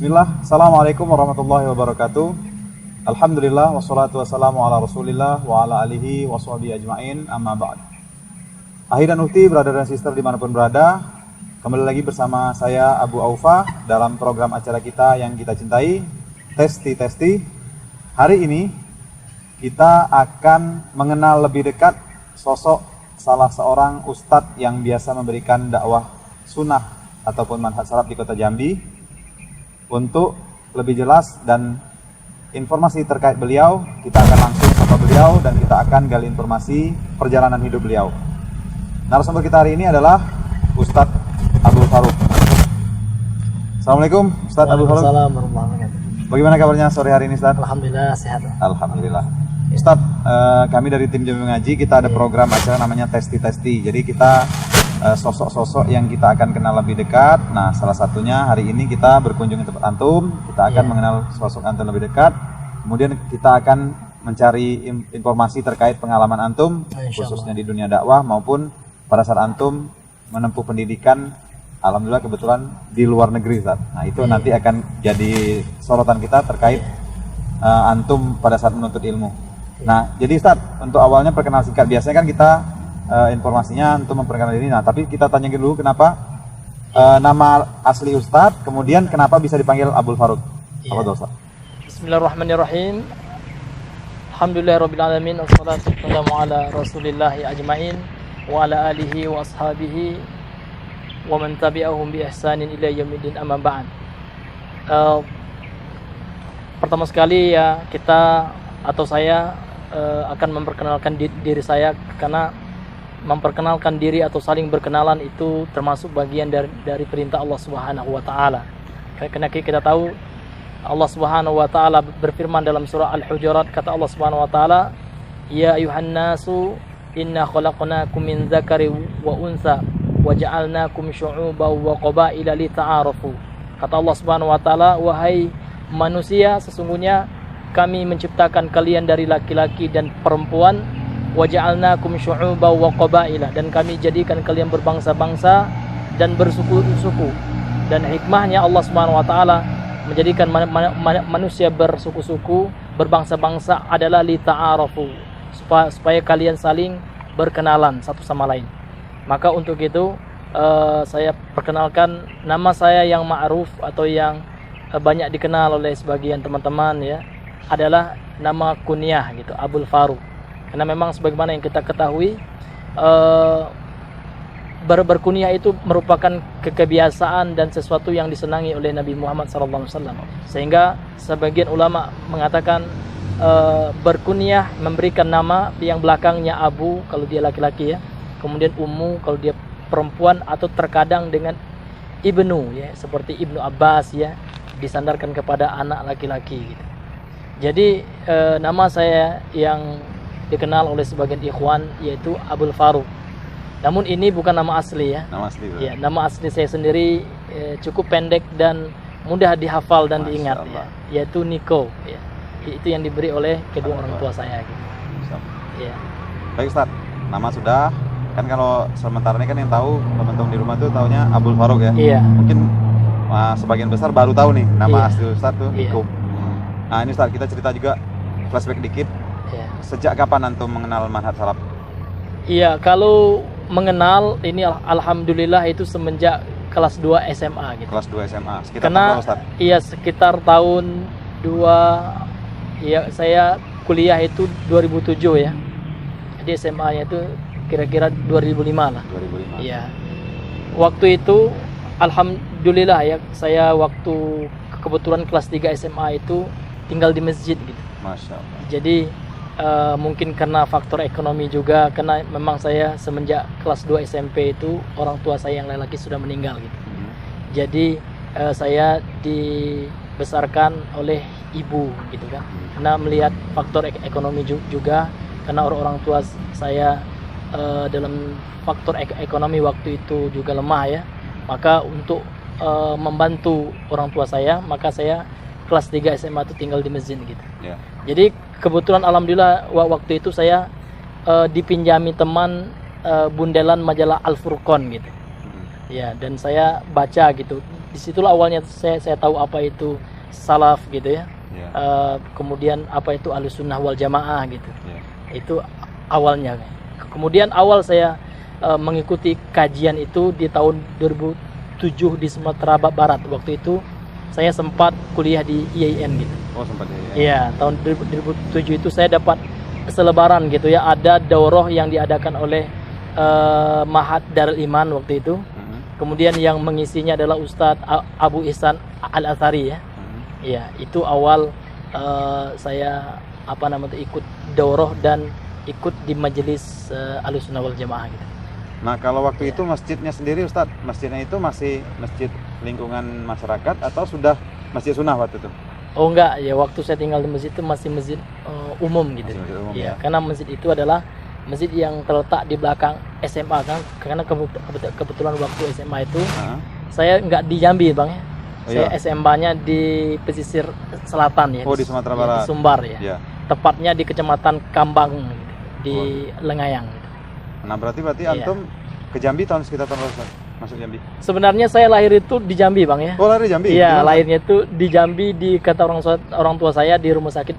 Bismillah, Assalamualaikum warahmatullahi wabarakatuh. Alhamdulillah, wassalatu wassalamu ala rasulillah wa ala alihi wa sahbihi ajma'in, amma ba'd. Ahli dan ukhti, brother dan sister dimanapun berada, kembali lagi bersama saya Abu Aufa dalam program acara kita yang kita cintai, Testi. Hari ini kita akan mengenal lebih dekat sosok salah seorang ustadz yang biasa memberikan dakwah sunnah ataupun manhaj salaf di kota Jambi. Untuk lebih jelas dan informasi terkait beliau, kita akan langsung sapa beliau dan kita akan gali informasi perjalanan hidup beliau. Narasumber kita hari ini adalah Ustadz Abdul Faruq. Assalamualaikum Ustadz Abdul Faruq. Bagaimana kabarnya sore hari ini Ustadz? Alhamdulillah sehat. Alhamdulillah. Ustadz, kami dari tim Jambi Mengaji, kita ada program acara namanya Testi. Jadi kita sosok-sosok yang kita akan kenal lebih dekat. Nah, salah satunya hari ini kita berkunjung ke tempat antum. Kita akan mengenal sosok antum lebih dekat. Kemudian kita akan mencari informasi terkait pengalaman antum, khususnya di dunia dakwah maupun pada saat antum menempuh pendidikan. Alhamdulillah kebetulan di luar negeri, Ustaz. Nah, itu nanti akan jadi sorotan kita terkait antum pada saat menuntut ilmu. Nah, jadi Ustaz, untuk awalnya perkenalan singkat. Biasanya kan kita informasinya untuk memperkenalkan diri. Nah, tapi kita tanya dulu kenapa nama asli Ustadz, kemudian kenapa bisa dipanggil Abdul Faruq? Apa tuh Ustadz? Bismillahirrahmanirrahim. Alhamdulillahirabbil alamin wassalatu wassalamu ala rasulillah ajmain wa ala alihi wa ashabihi wa man tabi'ahum bi ihsanin ila yaumiddin, amma ba'd. Pertama sekali ya kita atau saya akan memperkenalkan diri saya, karena memperkenalkan diri atau saling berkenalan itu termasuk bagian dari perintah Allah Subhanahu wa taala. Karena kita tahu Allah Subhanahu wa taala berfirman dalam surah Al-Hujurat, kata Allah Subhanahu wa taala, "Ya ayuhan nasu inna khalaqnakum min dzakari wa unsa wa ja'alnakum syu'uban wa qabaila lita'arafu." Kata Allah Subhanahu wa taala, "Wahai manusia, sesungguhnya kami menciptakan kalian dari laki-laki dan perempuan, wa ja'alnakum syu'uban wa qabaila, dan kami jadikan kalian berbangsa-bangsa dan bersuku-suku." Dan hikmahnya Allah Subhanahu wa taala menjadikan manusia bersuku-suku, berbangsa-bangsa adalah lita'arafu, supaya kalian saling berkenalan satu sama lain. Maka untuk itu saya perkenalkan nama saya yang ma'ruf atau yang banyak dikenal oleh sebagian teman-teman ya, adalah nama kunyah gitu, Abdul Faruq. Karena memang sebagaimana yang kita ketahui, berkunyah itu merupakan kebiasaan dan sesuatu yang disenangi oleh Nabi Muhammad SAW. Sehingga sebagian ulama mengatakan berkunyah memberikan nama yang belakangnya Abu kalau dia laki-laki ya, kemudian Ummu kalau dia perempuan, atau terkadang dengan Ibnu ya, seperti Ibnu Abbas ya, disandarkan kepada anak laki-laki gitu. Jadi nama saya yang dikenal oleh sebagian ikhwan yaitu Abdul Faruq. Namun ini bukan nama asli ya. Nama asli. Ya, nama asli saya sendiri cukup pendek dan mudah dihafal dan diingat ya, yaitu Niko ya. Itu yang diberi oleh kedua orang tua saya gitu. Ya. Baik Ustaz, nama sudah. Kan kalau sementara ini kan yang tahu teman-teman di rumah tuh taunya Abdul Faruq ya. Iya. Mungkin sebagian besar baru tahu nih nama asli Ustaz tuh Niko. Iya. Nah, ini Ustaz, kita cerita juga flashback dikit. Ya. Sejak kapan antum mengenal manhaj salaf? Iya, kalau mengenal ini alhamdulillah itu semenjak kelas 2 SMA gitu. Kelas 2 SMA. Sekitar Karena berapa Ustaz? iya sekitar tahun 2 ya, saya kuliah itu 2007 ya. Jadi SMA-nya itu kira-kira 2005 lah. 2005. Iya. Waktu itu alhamdulillah ya, saya waktu kebetulan kelas 3 SMA itu tinggal di masjid gitu. Masya Allah. Jadi mungkin karena faktor ekonomi juga, karena memang saya semenjak kelas 2 SMP itu orang tua saya yang laki-laki sudah meninggal gitu. Jadi saya dibesarkan oleh ibu gitu kan. Karena melihat faktor ekonomi juga, karena orang tua saya dalam faktor ekonomi waktu itu juga lemah ya. Maka untuk membantu orang tua saya, maka saya kelas 3 SMA itu tinggal di masjid gitu. Yeah. Jadi kebetulan alhamdulillah waktu itu saya dipinjami teman bundelan majalah Al Furqon gitu. Ya, dan saya baca gitu. disitulah awalnya saya tahu apa itu salaf gitu ya. Ya. Kemudian apa itu Ahlussunnah wal Jamaah gitu. Ya. Itu awalnya. Kemudian awal saya mengikuti kajian itu di tahun 2007 di Sumatera Barat. Waktu itu saya sempat kuliah di IAIN gitu. Oh, sempat ya. Iya, tahun 2007 itu saya dapat selebaran gitu ya, ada daurah yang diadakan oleh Mahat Darul Iman waktu itu. Kemudian yang mengisinya adalah Ustadz Abu Ihsan Al-Athari ya. Iya, itu awal saya ikut daurah dan ikut di majelis Ahlussunnah wal Jamaah gitu. Nah, kalau waktu itu masjidnya sendiri Ustadz, masjidnya itu masih masjid lingkungan masyarakat atau sudah masjid sunnah waktu itu? Oh enggak, ya waktu saya tinggal di masjid itu masih masjid umum gitu. Masjid umum, ya, ya. karena masjid itu adalah masjid yang terletak di belakang SMA kan, karena kebetulan waktu SMA itu saya enggak di Jambi Bang ya. Saya SMA-nya di pesisir selatan ya. Oh, di Sumatera Barat. Di Sumbar ya. Ya. Tepatnya di Kecamatan Kambang di Lengayang. Nah, berarti Iya. antum ke Jambi sekitar tahun berapa? Masuk Jambi? Sebenarnya saya lahir itu di Jambi Bang ya. Oh, lahir di Jambi? Iya, Gimana? lahirnya itu di Jambi, di kata orang tua saya di rumah sakit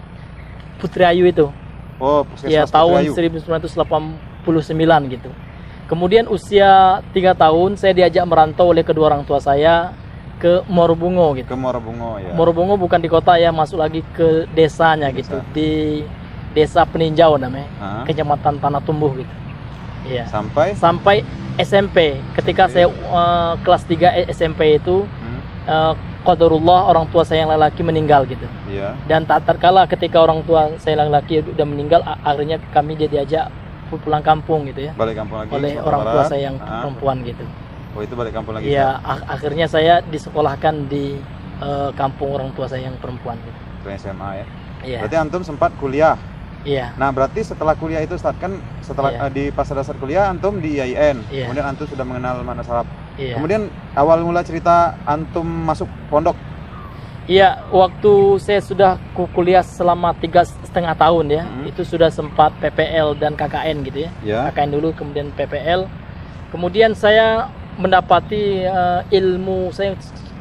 Putri Ayu itu. Oh, Ya, Puskesmas tahun Putri Ayu. 1989 gitu. Kemudian usia 3 tahun saya diajak merantau oleh kedua orang tua saya ke Morobungo gitu. Ke Morobungo ya. Morobungo bukan di kota ya, masuk lagi ke desanya gitu, di Desa Peninjau namanya, Kecamatan Tanah Tumbuh gitu. Iya. Sampai SMP. Ketika saya kelas 3 SMP itu qadarullah orang tua saya yang laki meninggal gitu. Iya. Dan tak terkala ketika orang tua saya yang laki udah meninggal, akhirnya kami diajak pulang kampung gitu ya. Balik kampung lagi. Oleh orang tua saya yang perempuan gitu. Oh, itu balik kampung lagi. Iya, akhirnya saya disekolahkan di kampung orang tua saya yang perempuan gitu. Ke SMA ya. Iya. Berarti antum sempat kuliah. Iya. Nah, berarti setelah kuliah itu Ustadz kan setelah di pasar dasar kuliah antum di IAIN. Iya. Kemudian antum sudah mengenal makna salaf. Iya. Kemudian awal mula cerita antum masuk pondok. Iya, waktu saya sudah kuliah selama 3,5 tahun ya, itu sudah sempat PPL dan KKN gitu ya. Ya. KKN dulu, kemudian PPL. Kemudian saya mendapati ilmu saya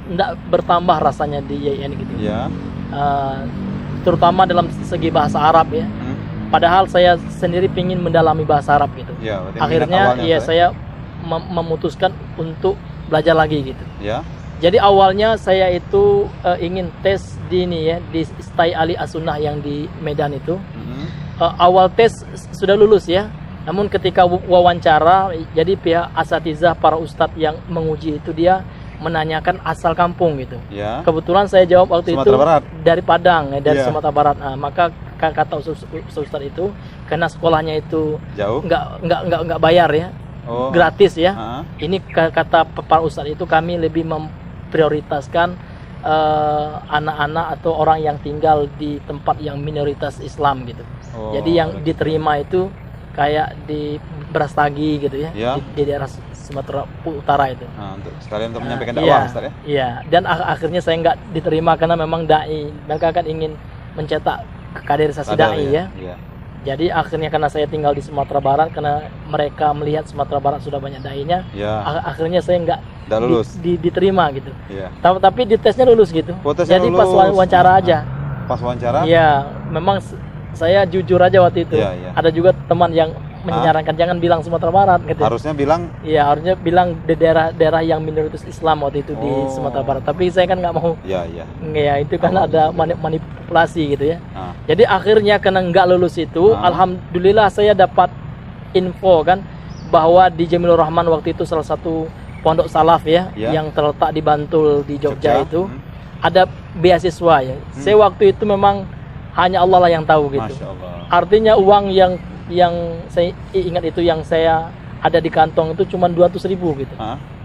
tidak bertambah rasanya di IAIN gitu. Ya. Terutama dalam segi bahasa Arab ya. Padahal saya sendiri ingin mendalami bahasa Arab gitu. Ya, akhirnya saya memutuskan untuk belajar lagi gitu. Ya. Jadi awalnya saya itu ingin tes di ini ya, di Istai Ali As-Sunnah yang di Medan itu. Awal tes sudah lulus ya. Namun ketika wawancara, jadi pihak asatizah para ustadz yang menguji itu dia menanyakan asal kampung gitu. Ya. Kebetulan saya jawab waktu Sumatera itu Barat. dari Padang ya, dari Ya. Sumatera Barat. Nah, maka kata ustadz itu karena sekolahnya itu Jauh. nggak bayar ya. Oh. Gratis ya. Ini kata para ustadz itu kami lebih memprioritaskan anak-anak atau orang yang tinggal di tempat yang minoritas Islam gitu. Oh, jadi yang diterima itu kayak di Brastagi gitu ya, Ya. di daerah Sumatera Utara itu. Nah, sekalian untuk menyampaikan dakwah Ustaz ya. Iya, dan akhirnya saya nggak diterima karena memang dai. Mereka kan ingin mencetak kaderisasi dai ya. Iya. Jadi akhirnya karena saya tinggal di Sumatera Barat, karena mereka melihat Sumatera Barat sudah banyak dai-nya, Ya. akhirnya saya nggak lulus. diterima gitu. Iya. Tapi di tesnya lulus gitu. Jadi pas wawancara aja. Pas wawancara? Iya, memang saya jujur aja waktu itu. Iya, iya. Ada juga teman yang menyarankan jangan bilang Sumatera Barat gitu. Harusnya bilang? Iya, harusnya bilang di daerah-daerah yang minoritas Islam waktu itu di Sumatera Barat. Tapi saya kan nggak mau. Iya, iya. Ya itu kan ada manipulasi gitu ya. Ah. Jadi akhirnya karena nggak lulus itu, alhamdulillah saya dapat info kan bahwa di Jamilur Rahman waktu itu salah satu pondok salaf ya, yang terletak di Bantul di Jogja itu ada beasiswa ya. Saya waktu itu memang hanya Allah lah yang tahu gitu. Masya Allah. Artinya uang yang saya ingat itu yang saya ada di kantong itu cuma 200.000 gitu.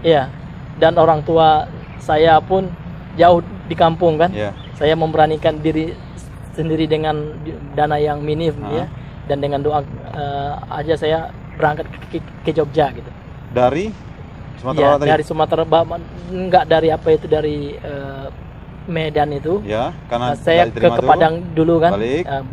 Iya. Dan orang tua saya pun jauh di kampung kan. Saya memberanikan diri sendiri dengan dana yang minim ya, dan dengan doa aja saya berangkat ke Jogja gitu. Dari Sumatera Barat? Dari Sumatera Barat, enggak dari apa itu dari Medan itu. Ya, karena saya ke Padang dulu kan.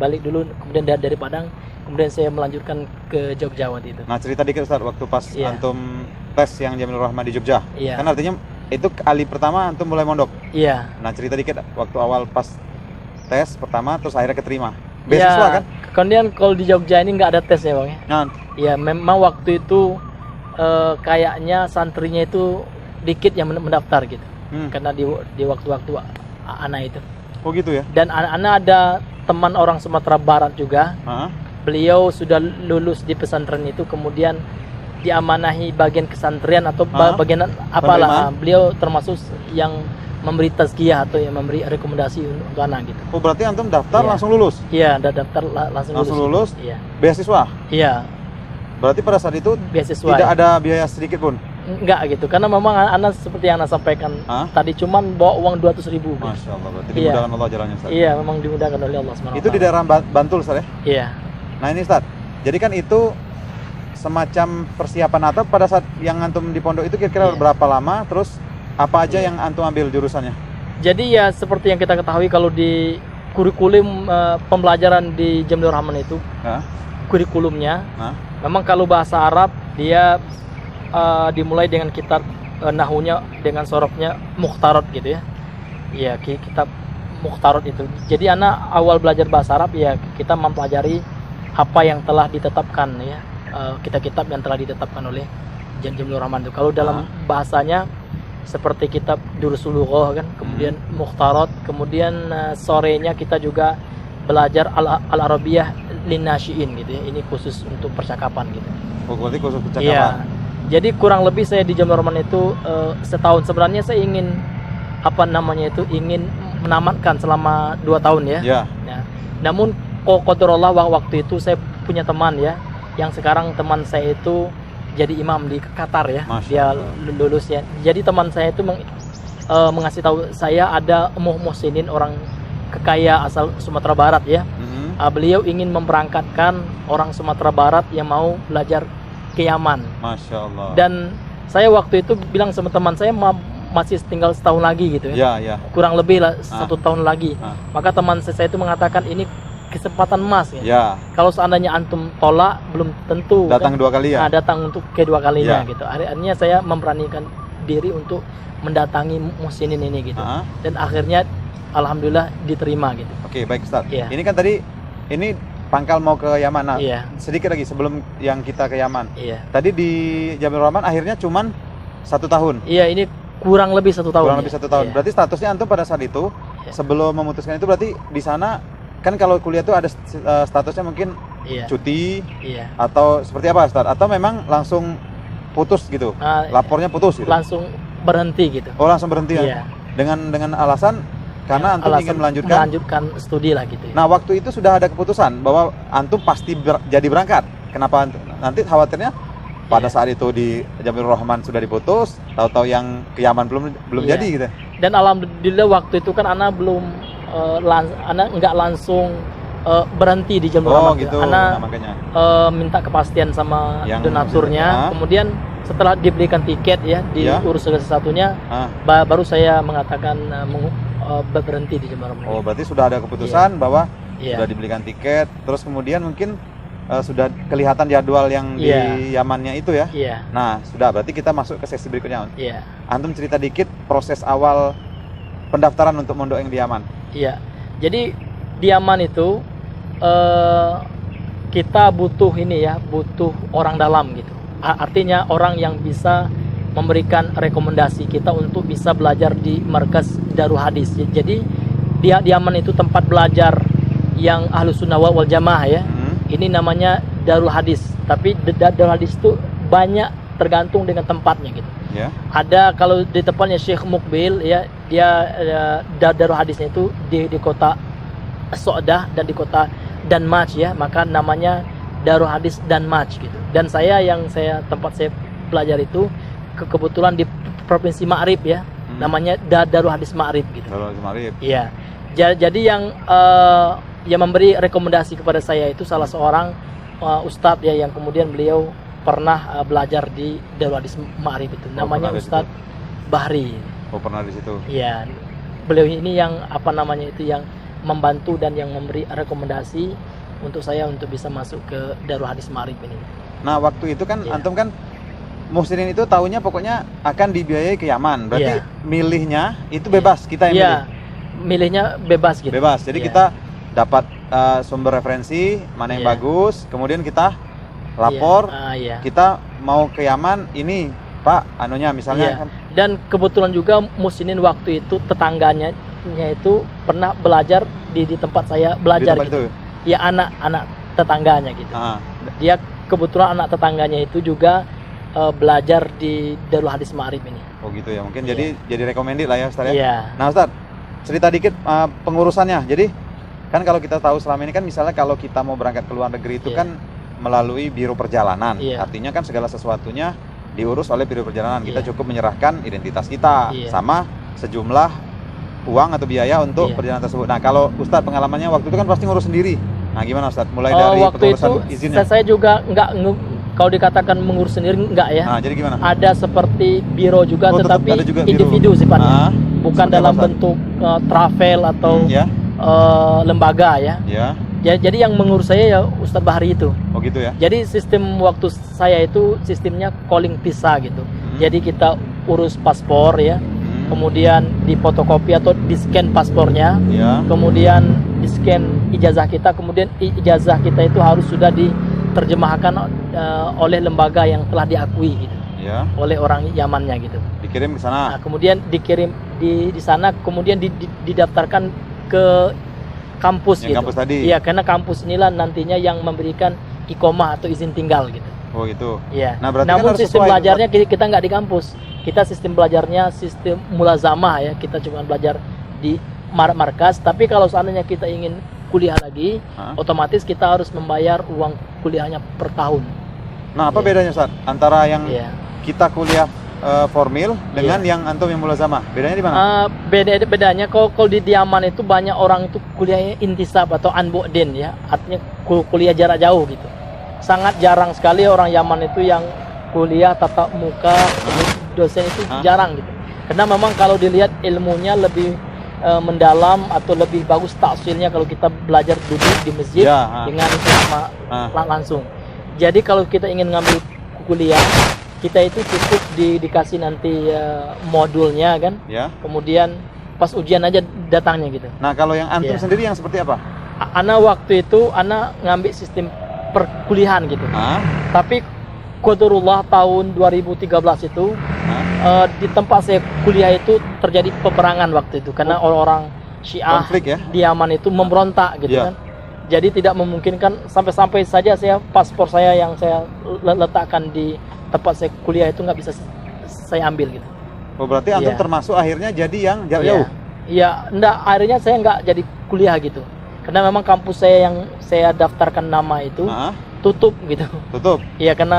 Balik dulu, kemudian dari Padang, kemudian saya melanjutkan ke Jogja waktu itu. Nah, cerita dikit Ustaz, waktu pas antum tes yang Jamilur Rahman di Jogja. Iya. Kan artinya Itu kali pertama antum mulai mondok. Iya. Nah, cerita dikit waktu awal pas tes pertama terus akhirnya keterima. Beasiswa Iya, kan? kemudian kalau di Jogja ini nggak ada tes ya bang ya? Nah, Ya memang waktu itu kayaknya santrinya itu dikit yang mendaftar gitu. Karena di waktu-waktu anak itu. oh gitu ya? Dan anak ada teman orang Sumatera Barat juga. Hah? Beliau sudah lulus di pesantren itu, kemudian diamanahi bagian kesantrian atau bagian apalah. Beliau termasuk yang memberi tazkiyah atau yang memberi rekomendasi untuk anak gitu. Oh berarti antum daftar Iya. langsung lulus? Iya, daftar langsung Lulus? Iya. Beasiswa? Iya, Berarti pada saat itu beasiswa. tidak Ya. ada biaya sedikit pun? Enggak gitu, karena memang anak seperti yang anak sampaikan tadi cuman bawa uang 200.000. Masya Allah, berarti Iya. dimudahkan Allah jalannya Ustaz. Iya, memang dimudahkan oleh Allah SWT. Itu di daerah Bantul Ustaz ya? Iya. Nah ini Ustaz, jadi kan itu semacam persiapan atau pada saat yang antum di pondok itu kira-kira Iya. berapa lama, terus apa aja yang antum ambil jurusannya? Jadi ya seperti yang kita ketahui kalau di kurikulum pembelajaran di Jamil Rahman itu, Hah? kurikulumnya Hah? memang kalau bahasa Arab dia dimulai dengan kitab nahunya dengan sorofnya mukhtarat gitu ya. Iya, kitab mukhtarat itu. Jadi anak awal belajar bahasa Arab ya kita mempelajari apa yang telah ditetapkan ya. Kitab-kitab yang telah ditetapkan oleh Jamil Rahman itu. Kalau dalam bahasanya seperti kitab Durusul Lughah kan, kemudian mukhtarat, kemudian sorenya kita juga belajar al-Arabiyah linnasyiin gitu ya. Ini khusus untuk percakapan gitu. Oh, berarti khusus percakapan. Iya. Jadi kurang lebih saya di Jamil Rahman itu setahun. Sebenarnya saya ingin ingin menamatkan selama 2 tahun ya. Ya. Ya. Namun qadarullah waktu itu saya punya teman ya, yang sekarang teman saya itu jadi imam di Qatar ya. Masya Dia Allah. lulus ya. Jadi teman saya itu mengasih tahu saya ada muhsinin orang kekaya asal Sumatera Barat ya. Beliau ingin memberangkatkan orang Sumatera Barat yang mau belajar ke Yaman. Masya Allah. Dan saya waktu itu bilang sama teman saya masih tinggal setahun lagi gitu ya. Ya, ya. Kurang lebih lah 1 tahun lagi. Maka teman saya itu mengatakan ini kesempatan emas ya. Ya. Kalau seandainya antum tolak belum tentu Datang kan? 2 kali ya. Nah, datang untuk kedua kalinya Ya. gitu. Akhirnya saya memberanikan diri untuk mendatangi muhsinin ini gitu. Dan akhirnya alhamdulillah diterima gitu. Oke, baik Ustaz. Iya. Ini kan tadi ini pangkal mau ke Yaman. Nah, Iya. sedikit lagi sebelum yang kita ke Yaman. Iya. Tadi di Jamil Rahman akhirnya cuman 1 tahun. Iya, ini kurang lebih 1 tahun. Kurang ya. lebih 1 tahun. Iya. Berarti statusnya antum pada saat itu Iya. sebelum memutuskan itu berarti di sana kan kalau kuliah itu ada statusnya mungkin Iya. cuti Iya. atau seperti apa Ustaz? Atau memang langsung putus gitu? Nah, Lapornya putus gitu? langsung berhenti gitu. Oh, langsung berhenti ya? Iya. Dengan alasan karena antum Alasan ingin melanjutkan. studi lah gitu ya. Nah, waktu itu sudah ada keputusan bahwa antum pasti jadi berangkat. Kenapa nanti khawatirnya pada Iya. saat itu di Jamil Rahman sudah diputus, tahu-tahu yang ke Yaman belum Iya. jadi gitu. Dan alhamdulillah waktu itu kan anak belum anak nggak langsung berhenti di Jamil Oh, Rahman. gitu. Anak Nah, makanya. minta kepastian sama Yang donaturnya. Kemudian setelah diberikan tiket ya, diurus segala sesuatunya, baru saya mengatakan berhenti di Jamil Rahman. Oh, berarti sudah ada keputusan bahwa Iya. sudah dibelikan tiket, terus kemudian mungkin sudah kelihatan jadwal yang di Yamannya itu ya. Iya. Nah, sudah berarti kita masuk ke sesi berikutnya. Iya. Antum cerita dikit proses awal pendaftaran untuk mondok yang di Yaman. Iya. Jadi di Yaman itu kita butuh ini ya, butuh orang dalam gitu. Artinya orang yang bisa memberikan rekomendasi kita untuk bisa belajar di markas Darul Hadis. Jadi di Yaman itu tempat belajar yang Ahlus Sunnah wal Jamaah ya. Ini namanya Darul Hadis. Tapi Darul Hadis itu banyak tergantung dengan tempatnya gitu. Ya. Ada kalau di tempatnya Syekh Mukbil ya, dia Darul Hadisnya itu di kota So'dah dan di kota Danmaj ya, maka namanya Darul Hadis Danmaj gitu. Dan saya tempat saya belajar itu kebetulan di Provinsi Ma'rib ya, namanya Darul Hadis Ma'rib gitu. Darul Hadis Ma'rib. Iya. Jadi yang memberi rekomendasi kepada saya itu salah seorang ustadz ya, yang kemudian beliau pernah belajar di Darul Hadis Ma'rib itu. Namanya Ustadz Bahri. Oh, pernah di situ. Iya. Beliau ini yang yang membantu dan yang memberi rekomendasi untuk saya untuk bisa masuk ke Darul Hadis Ma'rib ini. Nah, waktu itu kan antum kan Muhsinin itu tahunya pokoknya akan dibiayai ke Yaman. Berarti Iya. milihnya itu bebas, kita yang Iya, milih. milihnya bebas gitu. Bebas. Jadi Iya. kita dapat sumber referensi mana yang Iya. bagus, kemudian kita lapor, Iya. kita mau ke Yaman ini, Pak, anunya misalnya Iya. kan. Dan kebetulan juga Muhsinin waktu itu tetangganya itu pernah belajar di tempat saya Di belajar tempat gitu. itu. Ya anak tetangganya gitu. Ah, Dia kebetulan anak tetangganya itu juga belajar di Darul Hadis Ma'arif ini. oh gitu ya. Mungkin Iya. jadi recommended lah ya, Ustaz ya. Iya. Nah, Ustaz, cerita dikit pengurusannya. Jadi kan kalau kita tahu selama ini kan misalnya kalau kita mau berangkat ke luar negeri itu Iya. kan melalui biro perjalanan. Iya. Artinya kan segala sesuatunya diurus oleh biro perjalanan. Kita Iya. cukup menyerahkan identitas kita Iya. sama sejumlah uang atau biaya untuk Iya. perjalanan tersebut. Nah, kalau Ustadz pengalamannya waktu itu kan pasti ngurus sendiri. Nah, gimana Ustadz? Mulai dari Waktu itu pengurusan izinnya. saya juga kalau dikatakan mengurus sendiri enggak ya. Nah, jadi gimana? Ada seperti biro juga, Oh, tetap tetapi ada juga biro. individu sifatnya, Ah, bukan seperti dalam apa, Ustaz? bentuk travel atau Ya, lembaga ya. ya. Jadi yang mengurus saya ya Ustadz Bahri itu. Oh gitu ya. Jadi sistem waktu saya itu sistemnya calling visa gitu. Jadi kita urus paspor ya, kemudian difotokopi atau di-scan paspornya, Ya. kemudian di-scan ijazah kita, kemudian ijazah kita itu harus sudah diterjemahkan oleh lembaga yang telah diakui gitu, Ya. oleh orang Yamannya gitu. Dikirim ke Nah, sana. kemudian dikirim di sana, kemudian didaftarkan ke kampus Yang gitu. kampus tadi. Iya, karena kampus inilah nantinya yang memberikan iqomah atau izin tinggal gitu. Oh gitu. Iya. Nah, berarti kan Namun harus sistem sesuai, belajarnya kita nggak di kampus. Kita sistem belajarnya sistem mulazamah ya. Kita cuma belajar di markas. Tapi kalau seandainya kita ingin kuliah lagi, Hah? otomatis kita harus membayar uang kuliahnya per tahun. Nah, apa Iya. bedanya Ustaz antara yang Iya. kita kuliah formil dengan yang antum yang mulazamah? Bedanya di mana? Bedanya kalau di Yaman itu banyak orang itu kuliahnya intisab atau anbu'din ya, artinya kuliah jarak jauh gitu. Sangat jarang sekali orang Yaman itu yang kuliah tatap muka dosen itu Hah? jarang gitu. Karena memang kalau dilihat ilmunya lebih mendalam atau lebih bagus taksilnya kalau kita belajar duduk di masjid Ya, dengan sama langsung. Jadi kalau kita ingin ngambil kuliah, kita itu cukup dikasih nanti modulnya kan. Ya. Kemudian pas ujian aja datangnya gitu. Nah, kalau yang antum Iya. sendiri yang seperti apa? Ana waktu itu Ana ngambil sistem perkuliahan gitu. Hah? Tapi qadarullah tahun 2013 itu Hah? di tempat saya kuliah itu terjadi peperangan waktu itu karena orang-orang Syiah Konflik ya? di Yaman itu memberontak gitu Iya. kan. Jadi tidak memungkinkan sampai saja saya paspor saya yang saya letakkan di tempat saya kuliah itu nggak bisa saya ambil gitu. Oh, berarti antum Iya. termasuk akhirnya jadi yang jarak Iya. jauh. Iya, enggak, akhirnya saya nggak jadi kuliah gitu. Karena memang kampus saya yang saya daftarkan nama itu Hah? tutup gitu. Tutup. Iya, karena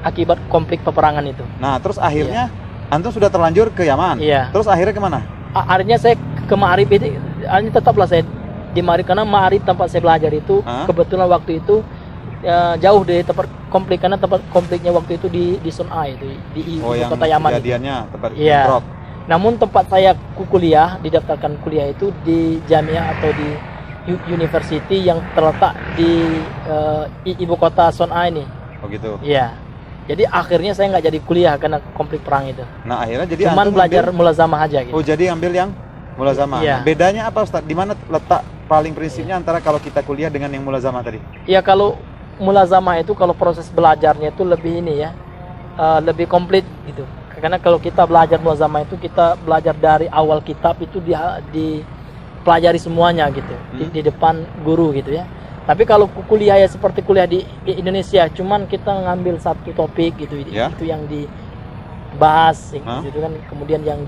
akibat konflik peperangan itu. Nah, terus akhirnya antum sudah terlanjur ke Yaman. Iya. Terus akhirnya kemana? Akhirnya saya ke Ma'arif itu, akhirnya tetaplah saya di Ma'arif karena Ma'arif tempat saya belajar itu Hah? kebetulan waktu itu jauh dari tempat konflik karena tempat konfliknya waktu itu di Son'a itu di Oh, ibu yang kota Yaman. Itu. kejadiannya tempat Iya. drop. Namun tempat saya kuliah, didaftarkan kuliah itu di Jamiah atau di university yang terletak di ibu kota Son'a ini. Oh gitu. Iya. Jadi akhirnya saya nggak jadi kuliah karena konflik perang itu. Nah, akhirnya jadi Cuman antum belajar ambil- mulazamah aja gitu. Oh, jadi ambil yang mulazamah. Iya. Nah, bedanya apa Ustaz? Di mana letak paling prinsipnya antara kalau kita kuliah dengan yang mulazamah tadi? Ya kalau mulazamah itu kalau proses belajarnya itu lebih ini ya, lebih komplit gitu. Karena kalau kita belajar mulazamah itu kita belajar dari awal kitab itu dipelajari semuanya gitu di depan guru gitu ya. Tapi kalau kuliah ya seperti kuliah di Indonesia, cuman kita ngambil satu topik gitu, Ya. itu yang dibahas gitu kan. Kemudian yang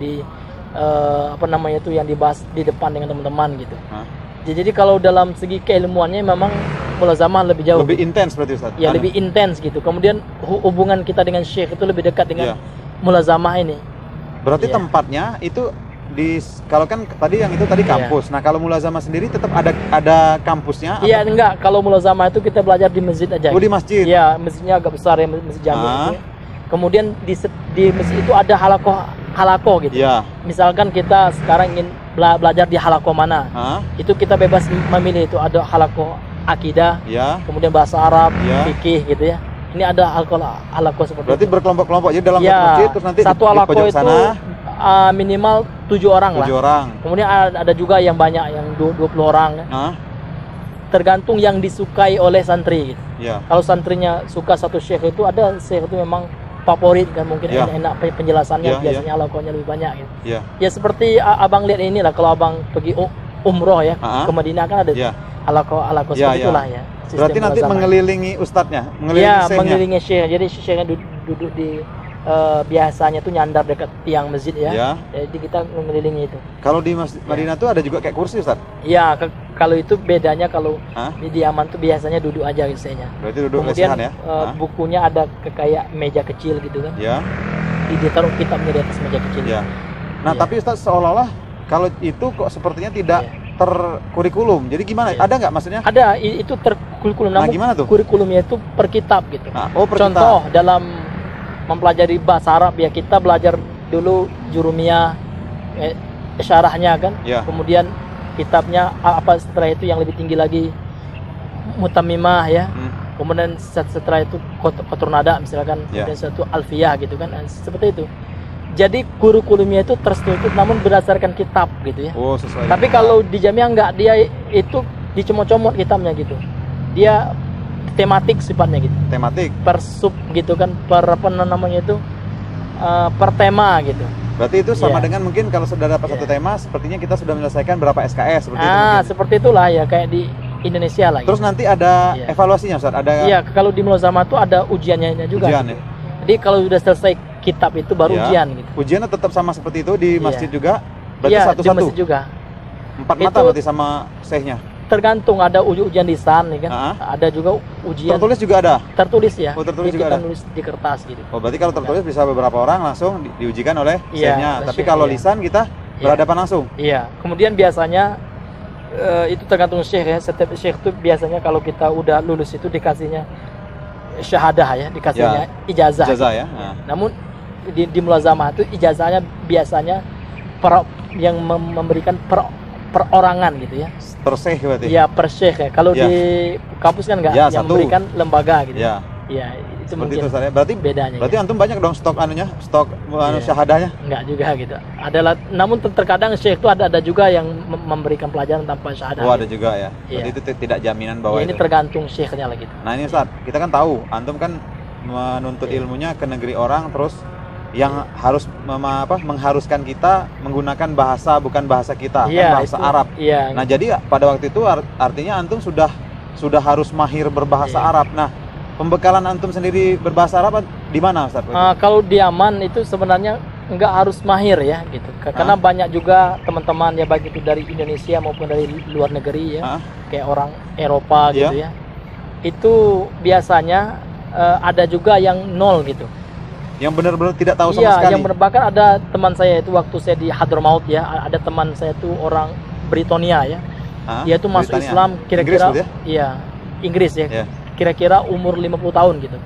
apa namanya itu yang dibahas di depan dengan teman-teman gitu. Hah? Jadi kalau dalam segi keilmuannya memang mulazamah lebih jauh. Lebih intens berarti Ustaz? Ya lebih intens gitu. Kemudian hubungan kita dengan syekh itu lebih dekat dengan mulazamah ini. Berarti Iya. tempatnya itu kalau kan tadi yang itu tadi Iya. kampus. Nah, kalau mulazamah sendiri tetap ada kampusnya? Iya enggak, kalau mulazamah itu kita belajar di masjid aja. Oh, di masjid. Iya, masjidnya agak besar ya, masjid Jami itu. Kemudian di masjid itu ada halakoh gitu. Iya. Misalkan kita sekarang ingin belajar di halakoh mana, Hah? itu kita bebas memilih itu ada halakoh akidah, Ya. kemudian bahasa Arab, Iya. fikih gitu ya. ini ada halako seperti Berarti itu. berkelompok-kelompok. Jadi dalam Ya, satu masjid terus nanti satu di halako pojok itu sana minimal 7 orang 7 lah. orang. Kemudian ada juga yang banyak, yang 20 orang. Hah? Tergantung yang disukai oleh santri gitu. Ya. Kalau santrinya suka satu syekh itu, ada syekh itu memang favorit kan, mungkin Ya. enak penjelasannya, Ya, biasanya halakonya lebih banyak gitu. Ya. Ya seperti abang lihat ini lah, kalau abang pergi umroh ya Ah. ke Madinah kan ada Ya. halako Ya, seperti ya. itulah ya. Sistem Berarti nanti mulazamah. mengelilingi ustadznya, mengelilingi Ya, syekhnya. mengelilingi syekh. Jadi syekhnya duduk di biasanya tuh nyandar dekat tiang masjid ya. Ya. Jadi kita mengelilingi itu. Kalau di Masjid Madinah tuh ada juga kayak kursi, Ustaz. Ya, kalau itu bedanya, kalau Hah? di Yaman tuh biasanya duduk aja syekhnya. Berarti duduk Kemudian lesehan ya. Hah? bukunya ada kayak meja kecil gitu kan. Ya. Ditaruh kitabnya di atas meja kecil. Ya. Nah, Iya. tapi Ustaz seolah-olah kalau itu kok sepertinya tidak terkurikulum. Jadi gimana? Iya. Ada nggak maksudnya? Ada itu terkurikulum, Nah, namun gimana tuh? kurikulumnya itu per kitab gitu. Nah, oh, per Contoh dalam mempelajari bahasa Arab ya, kita belajar dulu jurumiyah, syarahnya kan. Ya. Kemudian kitabnya apa setelah itu yang lebih tinggi lagi mutamimah ya. Kemudian setelah itu kotor nada misalkan, Ya. kemudian satu alfiyah gitu kan. Seperti itu. Jadi kurikulumnya itu terstruktur namun berdasarkan kitab gitu ya. Oh, sesuai. Tapi dengan- kalau di Jamiah enggak, dia itu dicomot-comot kitabnya gitu. Dia tematik sifatnya gitu. tematik. Per sub gitu kan, per apa namanya itu, per tema gitu. Berarti itu sama Iya. dengan mungkin kalau sudah dapat satu tema, sepertinya kita sudah menyelesaikan berapa SKS seperti itu mungkin. Seperti itulah ya, kayak di Indonesia lah. Terus gitu. nanti ada Iya. evaluasinya, Ustaz? Ada Iya, kalau di Mulazamah itu ada ujiannya juga. ujian gitu. ya? Jadi kalau sudah selesai kitab itu baru Iya. ujian gitu. Ujiannya tetap sama seperti itu di Iya. masjid juga? Berarti Iya, di satu-satu? masjid juga. 4 mata Itu- berarti sama syekhnya? Tergantung, ada ujian lisan nih kan. Ada juga ujian Tertulis juga ada? tertulis ya. Oh, tertulis Jadi juga kita ada? nulis di kertas gitu. Oh, berarti kalau tertulis bisa beberapa orang langsung diujikan oleh Iya, syekhnya. oleh Tapi syekh, kalau iya. lisan kita Iya. berhadapan langsung? Iya, kemudian biasanya itu tergantung syekh ya. Setiap syekh itu biasanya kalau kita udah lulus itu dikasihnya syahadah ya, dikasihnya ijazah. Ijazah ya? Nah. Namun di Mulazamah itu ijazahnya biasanya yang memberikan perorangan gitu ya. Per syekh berarti? Iya, per syekh ya. Kalau Ya. di kampus kan enggak, Ya, yang satu. memberikan lembaga gitu. Ya. Iya, itu Seperti mungkin itu, Ustaz ya. Berarti bedanya. berarti Ya. antum banyak dong stok anunya, stok Iya. syahadahnya? Enggak juga gitu. Adalah, namun terkadang syekh itu ada juga yang memberikan pelajaran tanpa syahadah. Oh, gitu. ada juga ya. Berarti Iya. itu tidak jaminan bahwa Ya, ini itu. tergantung syekhnya lah gitu. Nah, ini Ustaz, kita kan tahu antum kan menuntut Iya. ilmunya ke negeri orang, terus yang harus mengharuskan kita menggunakan bahasa bukan bahasa kita, kan bahasa itu. Arab. Iya. Nah, jadi pada waktu itu artinya antum sudah harus mahir berbahasa Iya. Arab. Nah, pembekalan antum sendiri berbahasa Arab di mana, Ustaz? Kalau di Yaman itu sebenarnya nggak harus mahir ya gitu. Karena banyak juga teman-teman ya, baik itu dari Indonesia maupun dari luar negeri ya, kayak orang Eropa gitu ya. Itu biasanya ada juga yang nol gitu. Yang benar-benar tidak tahu sama Iya, sekali. yang bahkan ada teman saya itu waktu saya di Hadramaut ya, ada teman saya itu orang Britania ya. Dia tuh masuk Britania. Islam kira-kira Inggris, iya, Inggris ya. Iya. Kira-kira umur 50 tahun gitu.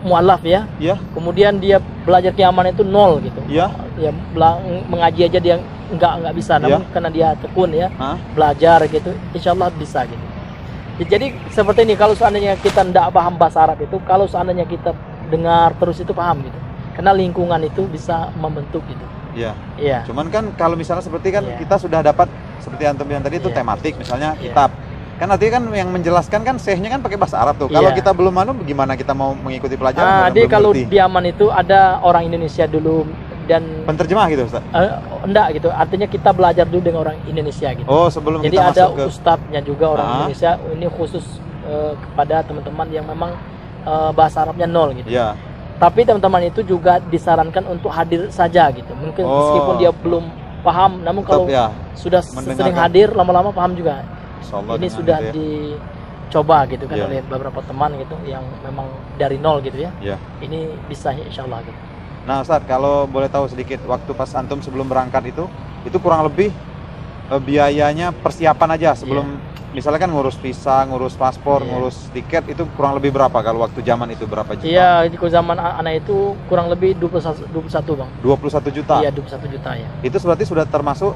Mualaf ya. Iya. Kemudian dia belajar ke Yaman itu nol gitu. Iya. Ya mengaji aja dia nggak bisa, namun karena dia tekun ya, belajar gitu, insya Allah bisa gitu. Jadi seperti ini, kalau seandainya kita tidak paham bahasa Arab itu, kalau seandainya kita dengar terus itu paham gitu, karena lingkungan itu bisa membentuk gitu. Iya. Iya. Cuman kan kalau misalnya seperti kan Iya. kita sudah dapat seperti antum bilang tadi itu Iya. tematik, misalnya Iya. kitab. Kan artinya kan yang menjelaskan kan syekhnya kan pakai bahasa Arab tuh. Kalau Iya. kita belum gimana kita mau mengikuti pelajaran? Jadi belum kalau ngerti. di Yaman itu ada orang Indonesia dulu dan Penterjemah gitu, Ustaz? enggak gitu. Artinya kita belajar dulu dengan orang Indonesia gitu. Oh, sebelum Jadi kita ada masuk ke ustadznya juga orang Indonesia. Ini khusus kepada teman-teman yang memang bahasa Arabnya nol gitu. Iya. Tapi teman-teman itu juga disarankan untuk hadir saja gitu. Mungkin meskipun dia belum paham, namun Tetap kalau ya, sudah mendengarkan. sering hadir, lama-lama paham juga. Insyaallah Ini dengan sudah itu ya. dicoba gitu kan Iya. oleh beberapa teman gitu yang memang dari nol gitu ya. Iya. Ini bisa insya Allah gitu. Nah, Ustaz, kalau boleh tahu sedikit waktu pas antum sebelum berangkat itu kurang lebih biayanya persiapan aja sebelum misalnya kan ngurus visa, ngurus paspor, Iya. ngurus tiket itu kurang lebih berapa kalau waktu zaman itu berapa juta? Iya, di zaman anak itu kurang lebih 21 Bang. 21 juta. Iya, 21 juta ya. Itu berarti sudah termasuk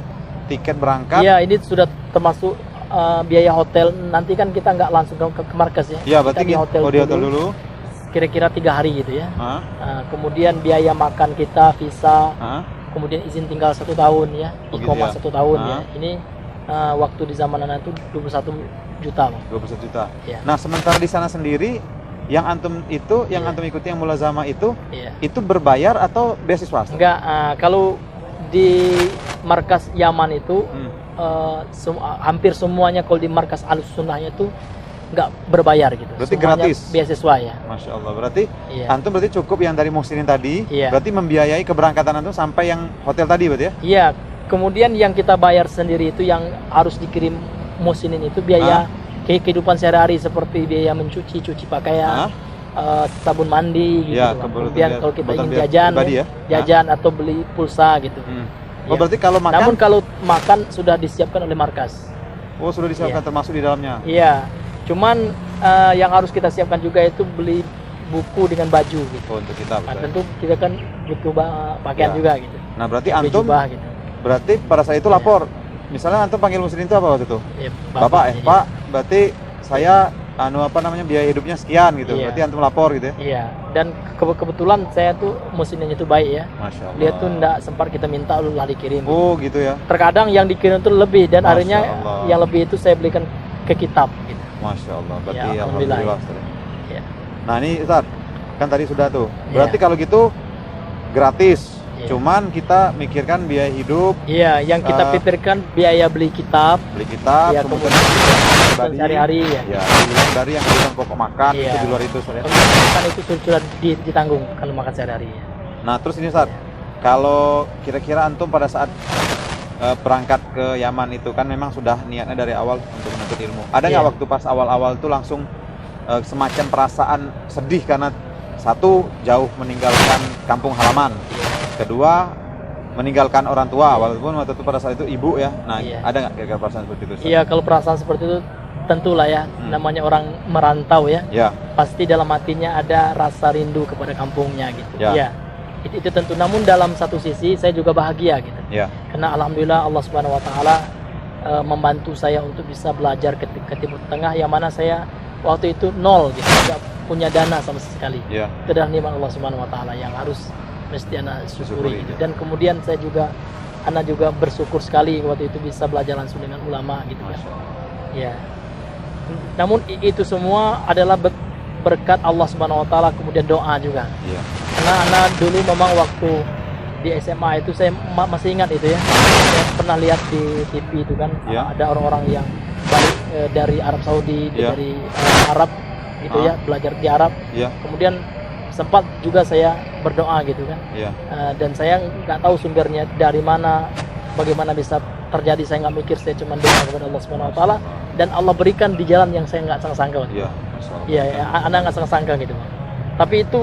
tiket berangkat? Iya, ini sudah termasuk biaya hotel. Nanti kan kita nggak langsung ke markas ya. Iya, berarti Kita di hotel di hotel dulu. kira-kira 3 hari gitu ya. Hah? Kemudian biaya makan kita, visa, Hah? kemudian izin tinggal 1 tahun ya, Oh, gitu iqomah ya? 1 tahun ya. Ah. Ini waktu di zaman Ana itu 21 juta Bang. 21 juta. Ya. Nah, sementara di sana sendiri yang antum itu, yang Iya. antum ikuti yang mulazamah itu Iya. berbayar atau beasiswa? Ustaz? Enggak, kalau di markas Yaman itu Hmm. hampir semuanya kalau di markas Ahlussunnahnya itu nggak berbayar gitu. Berarti Semuanya gratis? Beasiswa ya. Masya Allah. Berarti Iya. antum berarti cukup yang dari Muhsinin tadi, Iya. berarti membiayai keberangkatan antum sampai yang hotel tadi berarti ya? Iya. Kemudian yang kita bayar sendiri itu yang harus dikirim Muhsinin itu biaya kehidupan sehari-hari seperti biaya mencuci, cuci pakaian, sabun mandi gitu. Iya, Bang. kebutuhan Kemudian biaya- kalau kita kebutuhan ingin biaya jajan, pribadi ya? jajan atau beli pulsa gitu. Oh, Iya. berarti kalau makan, Namun kalau makan sudah disiapkan oleh markas. oh sudah disiapkan Iya. termasuk di dalamnya. Iya. Cuman yang harus kita siapkan juga itu beli buku dengan baju gitu. Oh, untuk kita. Nah, betul. tentu kita kan butuh pakaian Ya. juga gitu. Nah, berarti Beli antum, jubah gitu. berarti pada saat itu Iya. lapor. Misalnya antum panggil Muhsinin itu apa waktu itu? Ya, Bapak, jadi- Pak, berarti saya biaya hidupnya sekian gitu. Iya. Berarti antum lapor gitu ya. Iya. Dan kebetulan saya tuh Muhsinnya itu baik ya. Masya Allah. Dia tuh enggak sempat kita minta lu lah dikirim. Oh, gitu ya. Terkadang yang dikirim tuh lebih dan Masya akhirnya Allah. yang lebih itu saya belikan ke kitab gitu. Masya Allah. Berarti Ya, alhamdulillah. alhamdulillah. Ustaz. Iya. Nah, ini Ustaz, kan tadi sudah tuh. Iya. Berarti kalau gitu gratis. Iya. Cuman kita mikirkan biaya hidup, Iya, yang kita pikirkan biaya beli kitab, beli kitab, Iya, kemudian kebutuhan pribadi. sehari-hari ya. Ya, dari yang kebutuhan pokok makan Iya. itu di luar itu Ustaz, ya. Kan itu sudah ditanggung kalau makan sehari-hari ya. Nah, terus ini Ustaz, kalau kira-kira antum pada saat berangkat ke Yaman itu kan memang sudah niatnya dari awal untuk menuntut ilmu. Ada nggak Iya. waktu pas awal-awal tuh langsung semacam perasaan sedih karena satu jauh meninggalkan kampung halaman, kedua meninggalkan orang tua walaupun waktu itu pada saat itu ibu ya. Nah, Iya. ada nggak kira-kira perasaan seperti itu? Ustaz? Iya, kalau perasaan seperti itu tentulah ya, namanya orang merantau ya. Ya, Pasti dalam hatinya ada rasa rindu kepada kampungnya gitu. Ya. Iya. Itu tentu, namun dalam satu sisi saya juga bahagia gitu. ya, Karena alhamdulillah Allah Subhanahu wa taala membantu saya untuk bisa belajar ke Timur Tengah yang mana saya waktu itu nol gitu, tidak punya dana sama sekali. ya. Itu adalah nikmat Allah Subhanahu wa taala yang harus mesti anak syukuri gitu. ya. Dan kemudian saya juga anak juga bersyukur sekali waktu itu bisa belajar langsung dengan ulama gitu kan. Masya Allah. Ya. Namun itu semua adalah berkat Allah Subhanahu wa taala, kemudian doa juga. Iya. Karena anak dulu memang waktu di SMA itu saya masih ingat itu ya. Saya pernah lihat di TV itu kan Ya. ada orang-orang yang balik dari Arab Saudi, Ya. dari Arab gitu ya, belajar di Arab. Iya. Kemudian sempat juga saya berdoa gitu kan. Iya. Dan saya nggak tahu sumbernya dari mana, bagaimana bisa terjadi, saya nggak mikir, saya cuma doa kepada Allah Subhanahu wa taala dan Allah berikan di jalan yang saya nggak sangka-sangka. Iya. Masya Allah. Iya, ya, anak nggak sangka-sangka gitu. Tapi itu